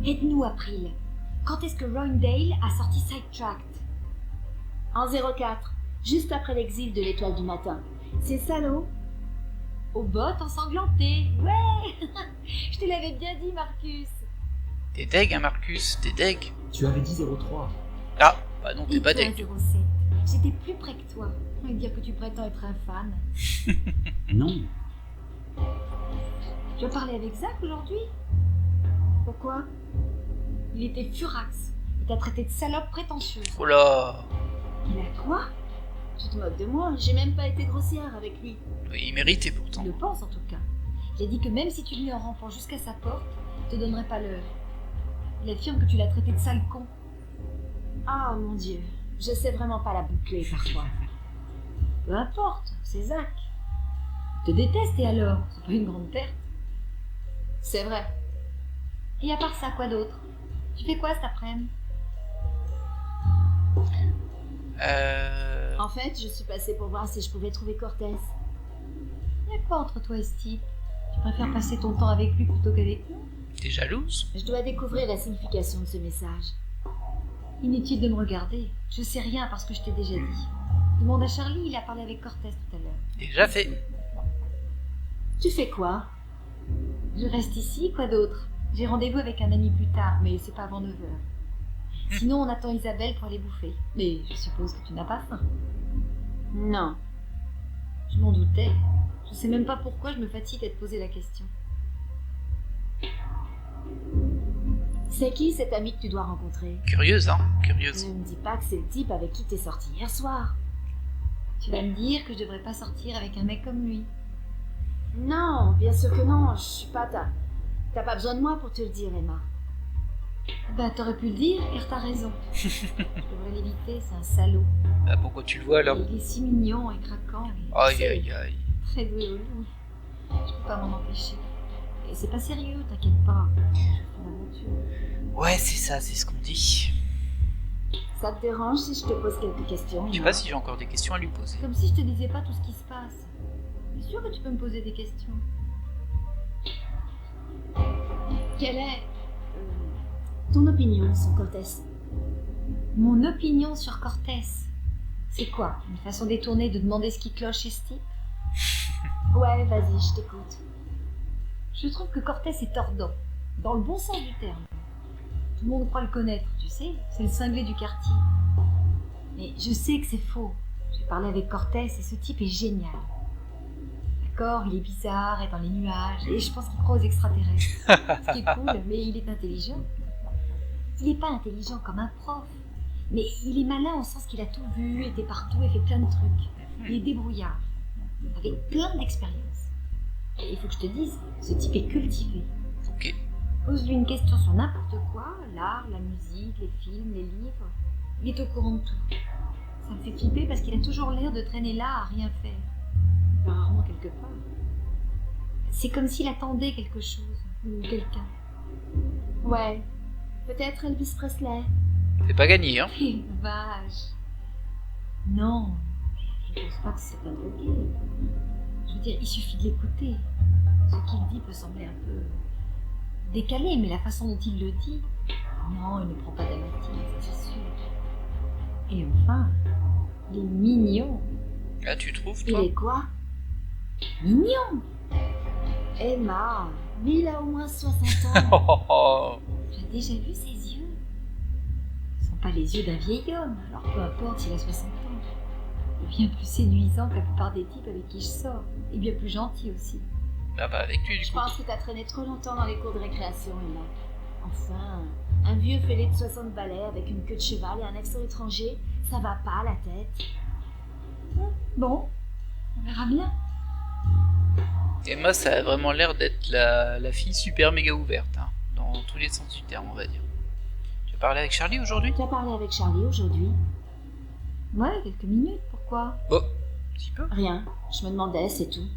Aide-nous, April. Quand est-ce que Roundale a sorti Sidetracked? En 04, juste après l'exil de l'étoile du matin. Ces salauds. Aux bottes ensanglantées. Ouais. Je te l'avais bien dit, Marcus. T'es deg, hein, Marcus? T'es deg? Tu avais dit 03. Ah, bah non, t'es Et pas toi, deg. 07. J'étais plus près que toi. Et dire que tu prétends être un fan. Non. Tu as parlé avec Zach aujourd'hui? Pourquoi? Il était furax. Il t'a traité de salope prétentieuse. Oh là. Il a quoi? Tu te moques de moi, j'ai même pas été grossière avec lui. Oui, il méritait Tu pourtant. le penses en tout cas. J'ai dit que même si tu venais en rampant jusqu'à sa porte, il te donnerait pas l'heure. Il affirme que tu l'as traité de sale con. Ah mon Dieu, je sais vraiment pas la boucler parfois. Peu importe, c'est Zach. Il te déteste et alors? C'est pas une grande perte. C'est vrai. Et à part ça, quoi d'autre? Tu fais quoi cet après-midi? En fait, je suis passée pour voir si je pouvais trouver Cortez. Y a quoi entre toi et Steve? Tu préfères passer ton temps avec lui plutôt qu'avec nous? T'es jalouse? Je dois découvrir la signification de ce message. Inutile de me regarder. Je sais rien parce que je t'ai déjà dit. Demande à Charlie, il a parlé avec Cortez tout à l'heure. Déjà fait. Tu fais quoi? Je reste ici, quoi d'autre? J'ai rendez-vous avec un ami plus tard, mais c'est pas avant 9h. Sinon, on attend Isabelle pour aller bouffer. Mais je suppose que tu n'as pas faim. Non. Je m'en doutais. Je sais même pas pourquoi je me fatigue à te poser la question. C'est qui cet ami que tu dois rencontrer? Curieuse, hein? Curieuse. Ne me dis pas que c'est le type avec qui t'es sorti hier soir. Tu vas me dire que je devrais pas sortir avec un mec comme lui. Non, bien sûr que non, je suis pas ta... T'as pas besoin de moi pour te le dire, Emma. Bah, t'aurais pu le dire, car t'as raison. Je devrais l'éviter, c'est un salaud. Bah pourquoi tu le vois alors? Il est si mignon et craquant. Et Aïe c'est aïe aïe. très doué au loup. Je peux pas m'en empêcher. Et c'est pas sérieux, t'inquiète pas. Je fais l'aventure. Ouais, c'est ça, c'est ce qu'on dit. Ça te dérange si je te pose quelques questions? Je sais pas si j'ai encore des questions à lui poser. Comme si je te disais pas tout ce qui se passe. Bien sûr que tu peux me poser des questions. Quelle est ton opinion sur Cortés? Mon opinion sur Cortés, c'est quoi? Une façon détournée de demander ce qui cloche chez ce type? Ouais, vas-y, je t'écoute. Je trouve que Cortés est tordant, dans le bon sens du terme. Tout le monde croit le connaître, tu sais, c'est le cinglé du quartier. Mais je sais que c'est faux. J'ai parlé avec Cortés et ce type est génial. D'accord, il est bizarre et dans les nuages, et je pense qu'il croit aux extraterrestres. Ce qui est cool, mais il est intelligent. Il n'est pas intelligent comme un prof, mais il est malin au sens qu'il a tout vu, été partout et fait plein de trucs. Il est débrouillard, avec plein d'expérience. Et il faut que je te dise, ce type est cultivé. Ok. Pose-lui une question sur n'importe quoi, l'art, la musique, les films, les livres. Il est au courant de tout. Ça me fait flipper parce qu'il a toujours l'air de traîner là à rien faire. Enfin, rarement quelque part. C'est comme s'il attendait quelque chose, ou quelqu'un. Ouais, peut-être Elvis Presley. C'est pas gagné, hein. Quelle vache. Non, je pense pas que c'est un drogué. Je veux dire, il suffit de l'écouter. Ce qu'il dit peut sembler un peu décalé, mais la façon dont il le dit, non, il ne prend pas d'amatyl, c'est sûr. Et enfin, il est mignon. Ah, tu trouves, Il toi? est quoi? Mignon. Emma, mais il a au moins 60 ans. Oh, oh, oh. J'ai déjà vu ses yeux. Ce ne sont pas les yeux d'un vieil homme, alors peu importe s'il a 60 ans. Il est bien plus séduisant que la plupart des types avec qui je sors. Et bien plus gentil aussi. Ah bah avec lui, du Je coup. pense que t'as traîné trop longtemps dans les cours de récréation, Emma. Enfin, un vieux fêlé de 60 balais avec une queue de cheval et un accent étranger, ça va pas à la tête. Bon, on verra bien. Emma, ça a vraiment l'air d'être la fille super méga ouverte, hein, dans tous les sens du terme, on va dire. Tu as parlé avec Charlie aujourd'hui? Tu as parlé avec Charlie aujourd'hui? Ouais, quelques minutes, pourquoi? Oh, un petit peu. Rien, je me demandais, c'est tout.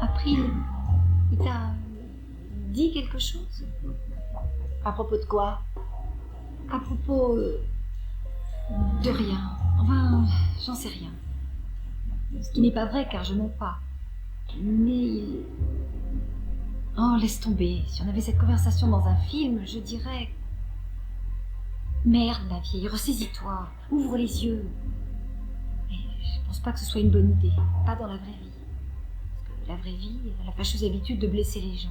April, il t'a dit quelque chose? À propos de quoi? À propos de rien. Enfin, j'en sais rien. Ce qui n'est pas vrai car je mens pas. Mais il... Oh, laisse tomber. Si on avait cette conversation dans un film, je dirais... Merde, la vieille, ressaisis-toi. Ouvre les yeux. Mais je pense pas que ce soit une bonne idée. Pas dans la vraie vie. Parce que la vraie vie a la fâcheuse habitude de blesser les gens.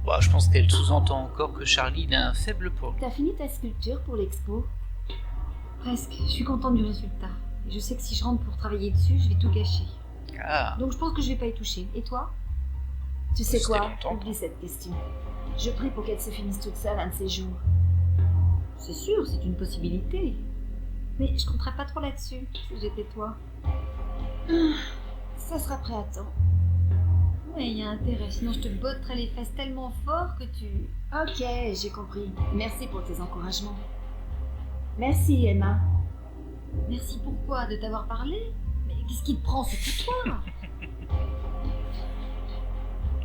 Bah, je pense qu'elle sous-entend encore que Charlie il a un faible pour lui. T'as fini ta sculpture pour l'expo? Presque. Je suis contente du résultat. Et je sais que si je rentre pour travailler dessus, je vais tout gâcher. Ah, Donc je pense que je vais pas y toucher. Et toi? Tu sais C'était quoi? longtemps. Oublie cette question. Je prie pour qu'elle se finisse toute seule un de ces jours. C'est sûr, c'est une possibilité. Mais je compterais pas trop là-dessus, si j'étais toi. Ça sera prêt à temps. Ouais, il y a intérêt, sinon je te botterais les fesses tellement fort que tu... Ok, j'ai compris. Merci pour tes encouragements. Merci, Emma. Merci pourquoi? De t'avoir parlé? Mais qu'est-ce qui te prend? C'est tout toi.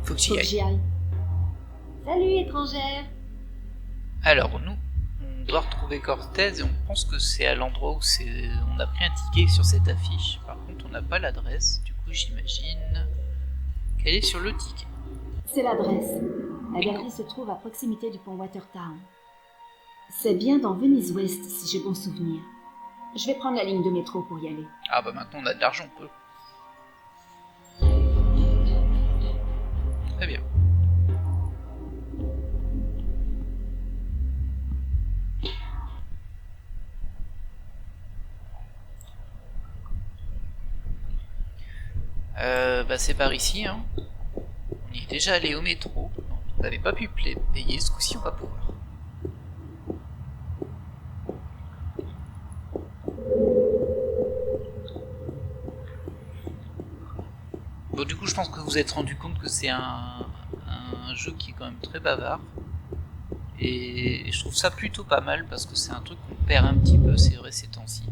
faut que j'y Faut que aille. j'y aille. Salut, étrangère. Alors, nous, on doit retrouver Cortez et on pense que c'est à l'endroit où on a pris un ticket sur cette affiche. Par contre, on n'a pas l'adresse. Du coup, j'imagine qu'elle est sur le ticket. C'est l'adresse. La galerie se trouve à proximité du pont Watertown. C'est bien dans Venise Ouest, si j'ai bon souvenir. Je vais prendre la ligne de métro pour y aller. Ah bah maintenant on a de l'argent, on peut. Très bien. Bah c'est par ici, hein. On y est déjà allé au métro. On n'avait pas pu payer, ce coup-ci on va pouvoir. Bon, du coup, je pense que vous vous êtes rendu compte que c'est un un jeu qui est quand même très bavard. Et je trouve ça plutôt pas mal parce que c'est un truc qu'on perd un petit peu, c'est vrai, ces temps-ci.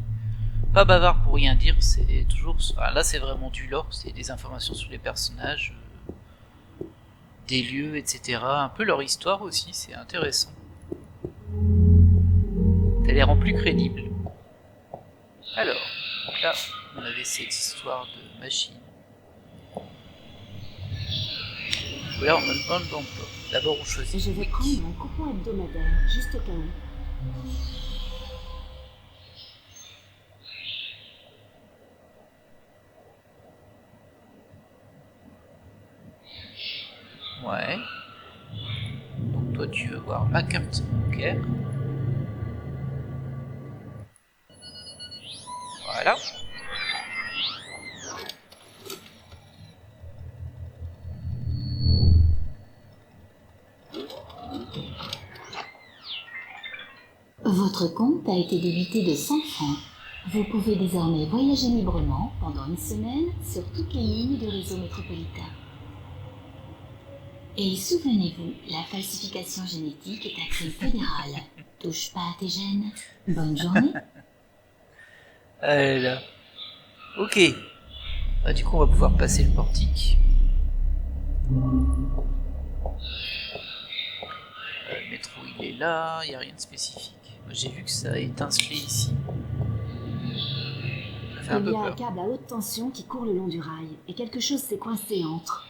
Pas bavard pour rien dire, c'est toujours... Enfin, là c'est vraiment du lore, c'est des informations sur les personnages, des lieux, etc. Un peu leur histoire aussi, c'est intéressant. Ça les rend plus crédibles. Alors, donc là, on avait cette histoire de machine. Voilà, on me demande d'emploi. D'abord, on choisit. Je vais Wiki. prendre un coupon hebdomadaire, juste au cas où. Ouais. Donc toi, tu veux voir ma carte bancaire. Voilà. Votre compte a été débité de 100 francs. Vous pouvez désormais voyager librement pendant une semaine sur toutes les lignes du réseau métropolitain. Et souvenez-vous, la falsification génétique est un crime fédéral. Touche pas à tes gènes. Bonne journée. Allez là. Ok. Bah, du coup, on va pouvoir passer le portique. Le métro, il est là. Il n'y a rien de spécifique. Moi, j'ai vu que ça a étincelé ici. Ça fait un Il peu y a un peur. câble à haute tension qui court le long du rail, et quelque chose s'est coincé entre.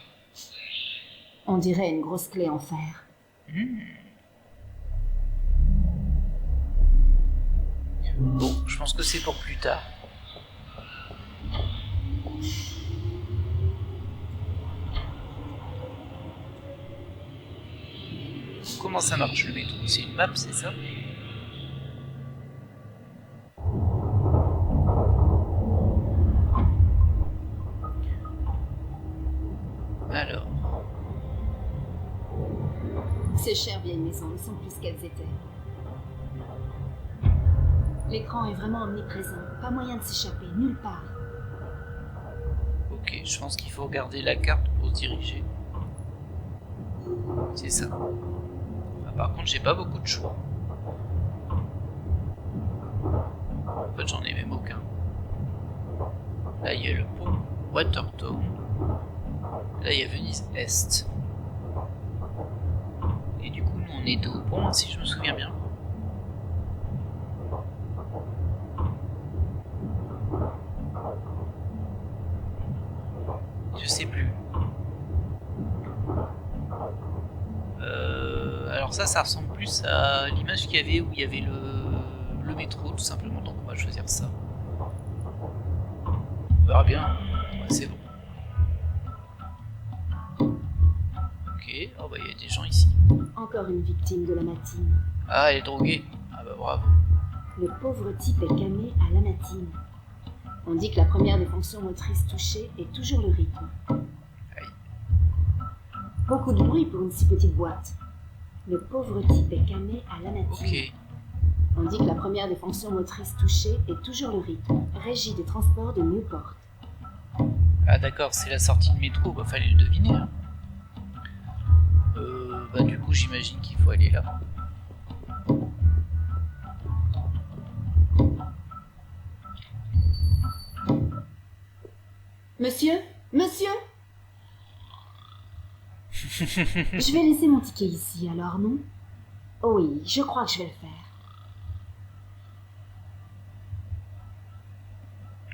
On dirait une grosse clé en fer. Bon, je pense que c'est pour plus tard. Comment ça marche le métro? C'est une map, c'est ça? Alors, Ces chères vieilles maisons ne sont plus ce qu'elles étaient. L'écran est vraiment omniprésent, pas moyen de s'échapper, nulle part. ok, je pense qu'il faut regarder la carte pour se diriger. C'est ça. Ah, par contre, j'ai pas beaucoup de choix. En fait, j'en ai même aucun. Là, il y a le pont Watertown. Là, il y a Venise Est. Et du coup, nous, on était au pont, si je me souviens bien. Je sais plus. Alors ça ressemble plus à l'image qu'il y avait où il y avait le métro, tout simplement. Donc on va choisir ça. On verra bien. Ouais, c'est bon. Ok. Oh bah il y a des gens ici. Encore une victime de la matine. Ah, elle est droguée. Ah bah bravo. Le pauvre type est camé à l'amatine. On dit que la première des fonctions motrices touchées est toujours le rythme. Aïe. Beaucoup de bruit pour une si petite boîte. Le pauvre type est camé à l'amatine. Ok. On dit que la première des fonctions motrices touchées est toujours le rythme. Régie des transports de Newport. Ah d'accord, c'est la sortie de métro. Bah fallait le deviner. Hein. Bah du coup j'imagine qu'il faut aller là. Monsieur? Monsieur? Je vais laisser mon ticket ici, alors, non? Oh oui, je crois que je vais le faire.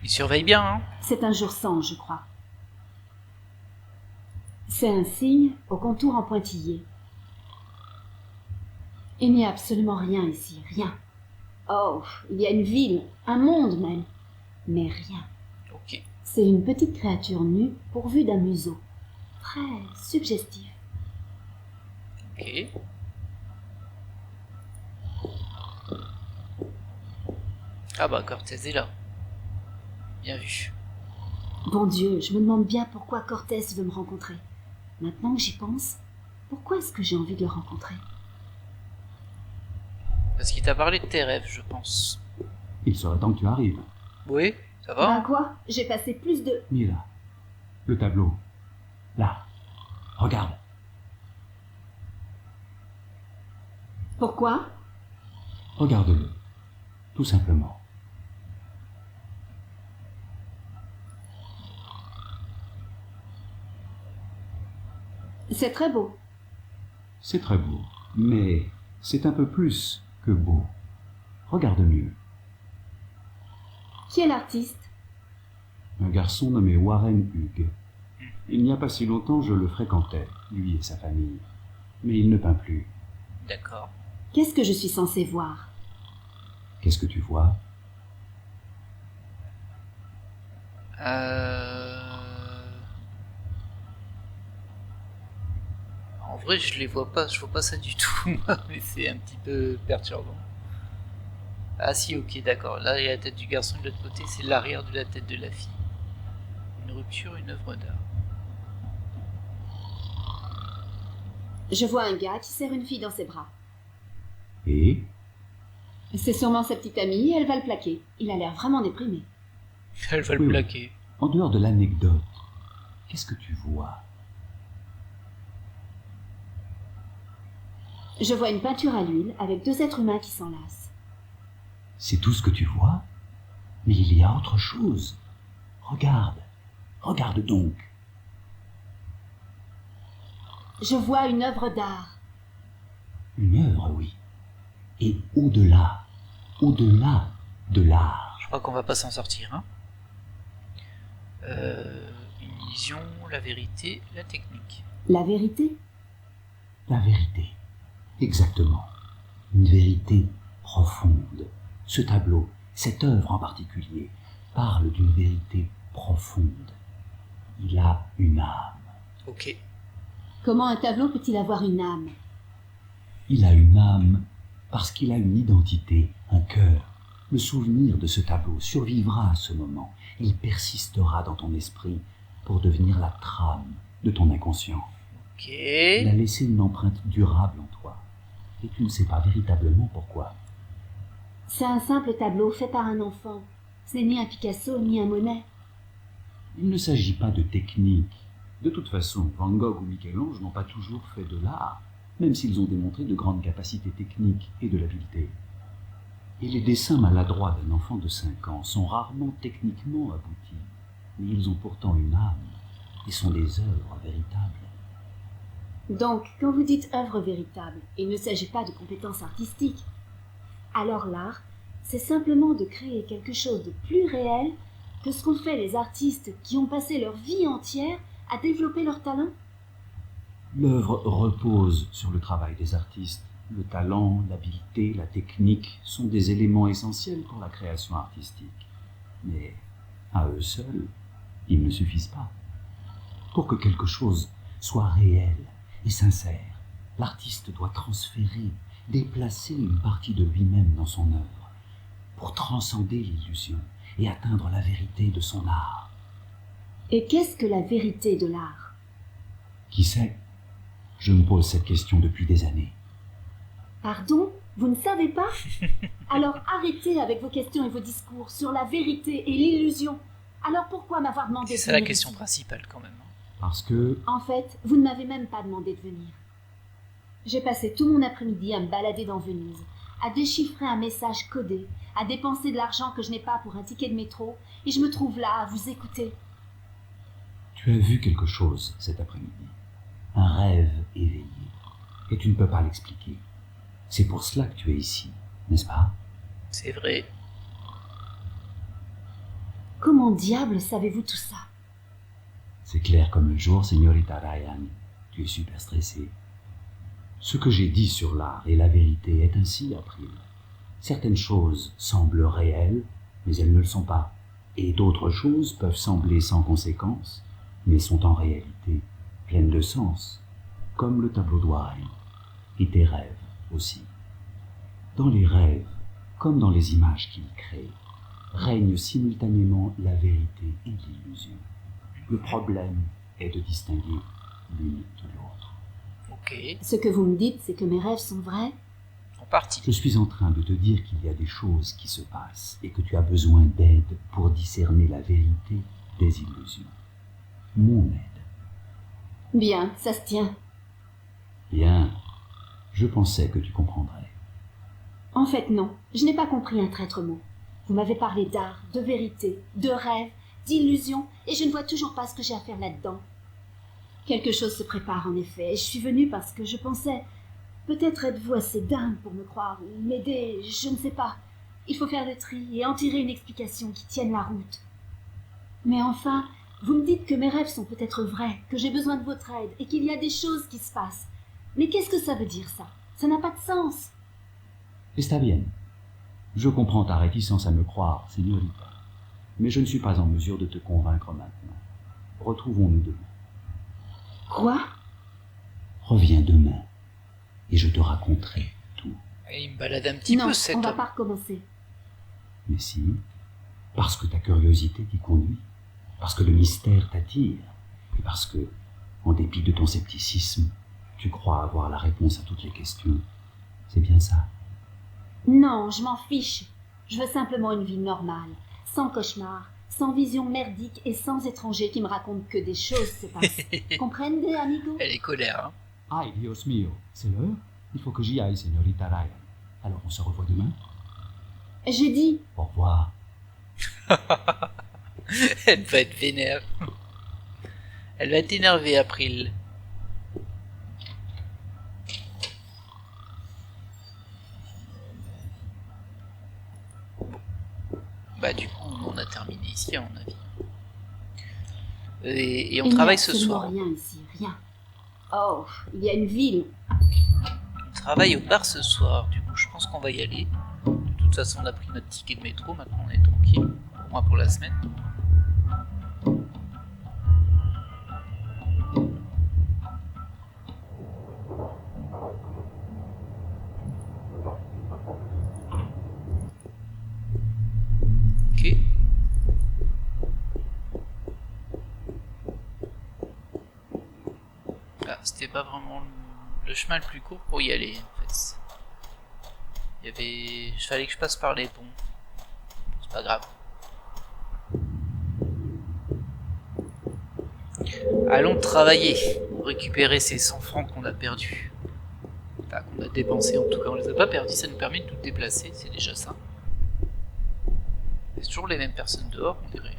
Il surveille bien, hein. C'est un jour sans, je crois. C'est un signe au contour en pointillé. Il n'y a absolument rien ici, rien. Oh, il y a une ville, un monde même, mais rien. Ok. C'est une petite créature nue pourvue d'un museau. Très suggestif. Ok. Ah bah Cortez est là. Bien vu. Bon Dieu, je me demande bien pourquoi Cortez veut me rencontrer. Maintenant que j'y pense, pourquoi est-ce que j'ai envie de le rencontrer? Parce qu'il t'a parlé de tes rêves, je pense. Il serait temps que tu arrives. Oui, ça va? Ben quoi? J'ai passé plus de... Mira, le tableau. Là. Regarde. Pourquoi? Regarde-le, tout simplement. C'est très beau. C'est très beau, mais c'est un peu plus que beau. Regarde mieux. Qui est l'artiste? Un garçon nommé Warren Hughes. Il n'y a pas si longtemps, je le fréquentais, lui et sa famille. Mais il ne peint plus. D'accord. Qu'est-ce que je suis censée voir? Qu'est-ce que tu vois? En vrai, je les vois pas, je vois pas ça du tout, mais c'est un petit peu perturbant. Ah si, ok, d'accord. Là, il y a la tête du garçon, de l'autre côté, c'est l'arrière de la tête de la fille. Une rupture, une œuvre d'art. Je vois un gars qui serre une fille dans ses bras. Et? C'est sûrement sa petite amie et elle va le plaquer. Il a l'air vraiment déprimé. Elle va le Oui, oui. plaquer. En dehors de l'anecdote, qu'est-ce que tu vois? Je vois une peinture à l'huile avec deux êtres humains qui s'enlacent. C'est tout ce que tu vois? Mais il y a autre chose. Regarde. Regarde donc. Je vois une œuvre d'art. Une œuvre, oui. Et au-delà de l'art. Je crois qu'on va pas s'en sortir, hein. Une illusion, la vérité, la technique. La vérité? La vérité. Exactement. Une vérité profonde. Ce tableau, cette œuvre en particulier, parle d'une vérité profonde. Il a une âme. Ok. Comment un tableau peut-il avoir une âme? Il a une âme parce qu'il a une identité, un cœur. Le souvenir de ce tableau survivra à ce moment. Il persistera dans ton esprit pour devenir la trame de ton inconscient. Ok. Il a laissé une empreinte durable en toi. Et tu ne sais pas véritablement pourquoi. C'est un simple tableau fait par un enfant. Ce n'est ni un Picasso ni un Monet. Il ne s'agit pas de technique. De toute façon, Van Gogh ou Michel-Ange n'ont pas toujours fait de l'art, même s'ils ont démontré de grandes capacités techniques et de l'habileté. Et les dessins maladroits d'un enfant de 5 ans sont rarement techniquement aboutis, mais ils ont pourtant une âme et sont des œuvres véritables. Donc, quand vous dites œuvre véritable, il ne s'agit pas de compétences artistiques. Alors l'art, c'est simplement de créer quelque chose de plus réel que ce qu'ont fait les artistes qui ont passé leur vie entière à développer leur talent. L'œuvre repose sur le travail des artistes. Le talent, l'habileté, la technique sont des éléments essentiels pour la création artistique. Mais à eux seuls, ils ne suffisent pas. Pour que quelque chose soit réel et sincère, l'artiste doit transférer, déplacer une partie de lui-même dans son œuvre pour transcender l'illusion et atteindre la vérité de son art. Et qu'est-ce que la vérité de l'art? Qui sait? Je me pose cette question depuis des années. Pardon? Vous ne savez pas? Alors arrêtez avec vos questions et vos discours sur la vérité et l'illusion. Alors pourquoi m'avoir demandé de C'est la venir question ici? principale quand même. Parce que En fait, vous ne m'avez même pas demandé de venir. J'ai passé tout mon après-midi à me balader dans Venise, à déchiffrer un message codé, à dépenser de l'argent que je n'ai pas pour un ticket de métro, et je me trouve là à vous écouter. tu as vu quelque chose cet après-midi. Un rêve éveillé. Et tu ne peux pas l'expliquer. C'est pour cela que tu es ici, n'est-ce pas? C'est vrai. Comment diable savez-vous tout ça? C'est clair comme le jour, Señorita Ryan. Tu es super stressée. Ce que j'ai dit sur l'art et la vérité est ainsi appris. Certaines choses semblent réelles, mais elles ne le sont pas. Et d'autres choses peuvent sembler sans conséquence, mais sont en réalité pleines de sens, comme le tableau de Warren. Et tes rêves aussi. Dans les rêves, comme dans les images qu'il crée, règne simultanément la vérité et l'illusion. Le problème est de distinguer l'une de l'autre. Ok. Ce que vous me dites, c'est que mes rêves sont vrais? En partie. Je suis en train de te dire qu'il y a des choses qui se passent et que tu as besoin d'aide pour discerner la vérité des illusions. Mon aide. Bien, ça se tient. Bien, je pensais que tu comprendrais. En fait, non, je n'ai pas compris un traître mot. Vous m'avez parlé d'art, de vérité, de rêve, d'illusion, et je ne vois toujours pas ce que j'ai à faire là-dedans. Quelque chose se prépare en effet, et je suis venue parce que je pensais... Peut-être êtes-vous assez dingue pour me croire, ou m'aider, je ne sais pas. Il faut faire le tri et en tirer une explication qui tienne la route. Mais enfin, vous me dites que mes rêves sont peut-être vrais, que j'ai besoin de votre aide, et qu'il y a des choses qui se passent. Mais qu'est-ce que ça veut dire, ça? Ça n'a pas de sens. Está bien. Je comprends ta réticence à me croire, señorita. Mais je ne suis pas en mesure de te convaincre maintenant. Retrouvons-nous demain. Quoi? Reviens demain, et je te raconterai tout. Et il me balade un petit Non, peu cet on va homme. pas recommencer. Mais si, parce que ta curiosité t'y conduit, parce que le mystère t'attire, et parce que, en dépit de ton scepticisme, tu crois avoir la réponse à toutes les questions. C'est bien ça. Non, je m'en fiche. Je veux simplement une vie normale, sans cauchemar, sans vision merdique et sans étrangers qui me racontent que des choses se passent. Comprende, amigo? Elle est colère, hein. Ay, Dios mío, c'est l'heure. Il faut que j'y aille, señorita Ryan. Alors on se revoit demain. J'ai dit... Au revoir. Elle va être vénère. Elle va être énervée, April. Bon. Bah du coup, on a terminé ici, à mon avis. Et on travaille ce soir. Il n'y a absolument rien ici, rien. Oh, il y a une ville. On travaille au bar ce soir, du coup je pense qu'on va y aller. De toute façon on a pris notre ticket de métro, maintenant on est tranquille, au moins pour la semaine. Ok. Ah, c'était pas vraiment le chemin le plus court pour y aller en fait. Il fallait que je passe par les ponts. C'est pas grave. Allons travailler pour récupérer ces 100 francs qu'on a perdus. Enfin, qu'on a dépensés en tout cas, on les a pas perdus, ça nous permet de nous déplacer, c'est déjà ça. C'est toujours les mêmes personnes dehors, on dirait. Hein.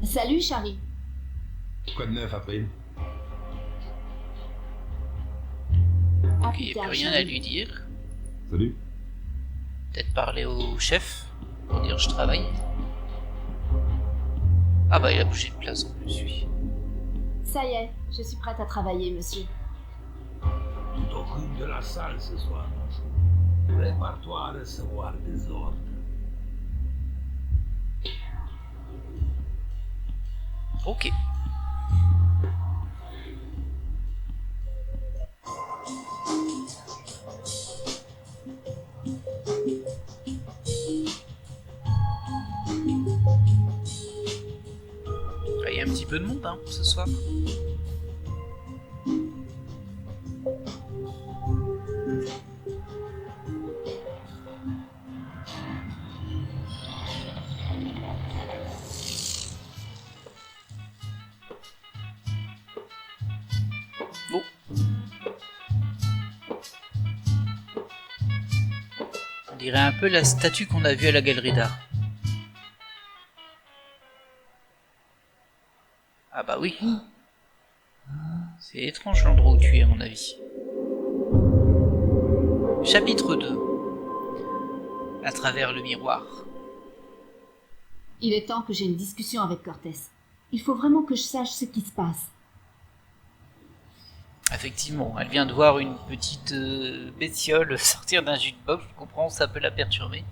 Salut, Charlie. Quoi de neuf, April? À Ok, plus il n'y a tard, plus rien à Charlie. lui dire. Salut. Peut-être parler au chef pour dire je travaille. Ah bah il a bougé de place en plus lui. Ça y est, je suis prête à travailler, monsieur. Tu t'occupes de la salle ce soir, mon chou. Prépare-toi à recevoir des ordres. Ok. Il y a un petit peu de monde hein, ce soir. Bon. On dirait un peu la statue qu'on a vue à la galerie d'art. Ah bah oui. C'est étrange l'endroit où tu es à mon avis. Chapitre 2. À travers le miroir. Il est temps que j'ai une discussion avec Cortés. Il faut vraiment que je sache ce qui se passe. Effectivement, elle vient de voir une petite bestiole sortir d'un jukebox, je comprends, ça peut la perturber.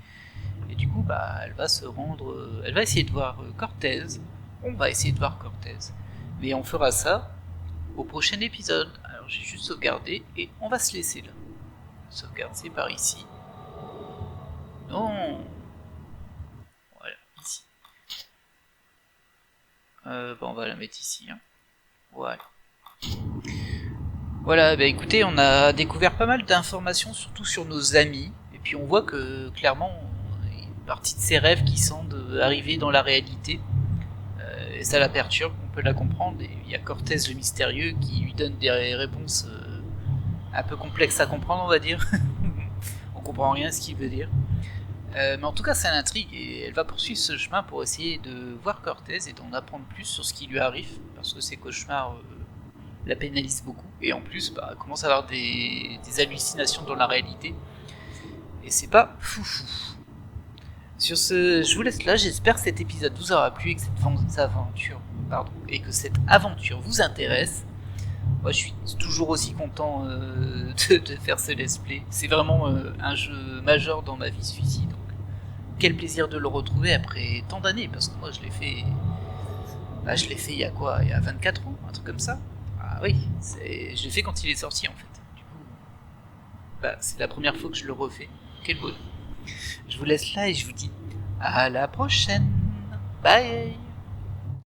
Et du coup, bah, elle va se rendre... elle va essayer de voir Cortés. On va essayer de voir Cortés. Mais on fera ça au prochain épisode. Alors j'ai juste sauvegardé et on va se laisser là. Sauvegarde, c'est par ici. Non. Voilà, ici. Bon, on va la mettre ici. Hein. Voilà. Voilà, bah écoutez, on a découvert pas mal d'informations, surtout sur nos amis. Et puis on voit que clairement, une partie de ces rêves qui semblent arriver dans la réalité. Et ça la perturbe, on peut la comprendre, et il y a Cortez le mystérieux qui lui donne des réponses un peu complexes à comprendre, on va dire. On comprend rien à ce qu'il veut dire. Mais en tout cas, ça l'intrigue, et elle va poursuivre ce chemin pour essayer de voir Cortez et d'en apprendre plus sur ce qui lui arrive, parce que ses cauchemars la pénalisent beaucoup, et en plus, elle commence à avoir des hallucinations dans la réalité, et c'est pas foufou. Sur ce, je vous laisse là, j'espère que cet épisode vous aura plu et que cette aventure vous intéresse. Moi je suis toujours aussi content de faire ce let's play. C'est vraiment un jeu majeur dans ma vie celui-ci, donc quel plaisir de le retrouver après tant d'années, parce que moi je l'ai fait il y a quoi, il y a 24 ans, un truc comme ça. Ah oui, je l'ai fait quand il est sorti en fait. Du coup, c'est la première fois que je le refais. Quel bonheur. Je vous laisse là et je vous dis à la prochaine. Bye.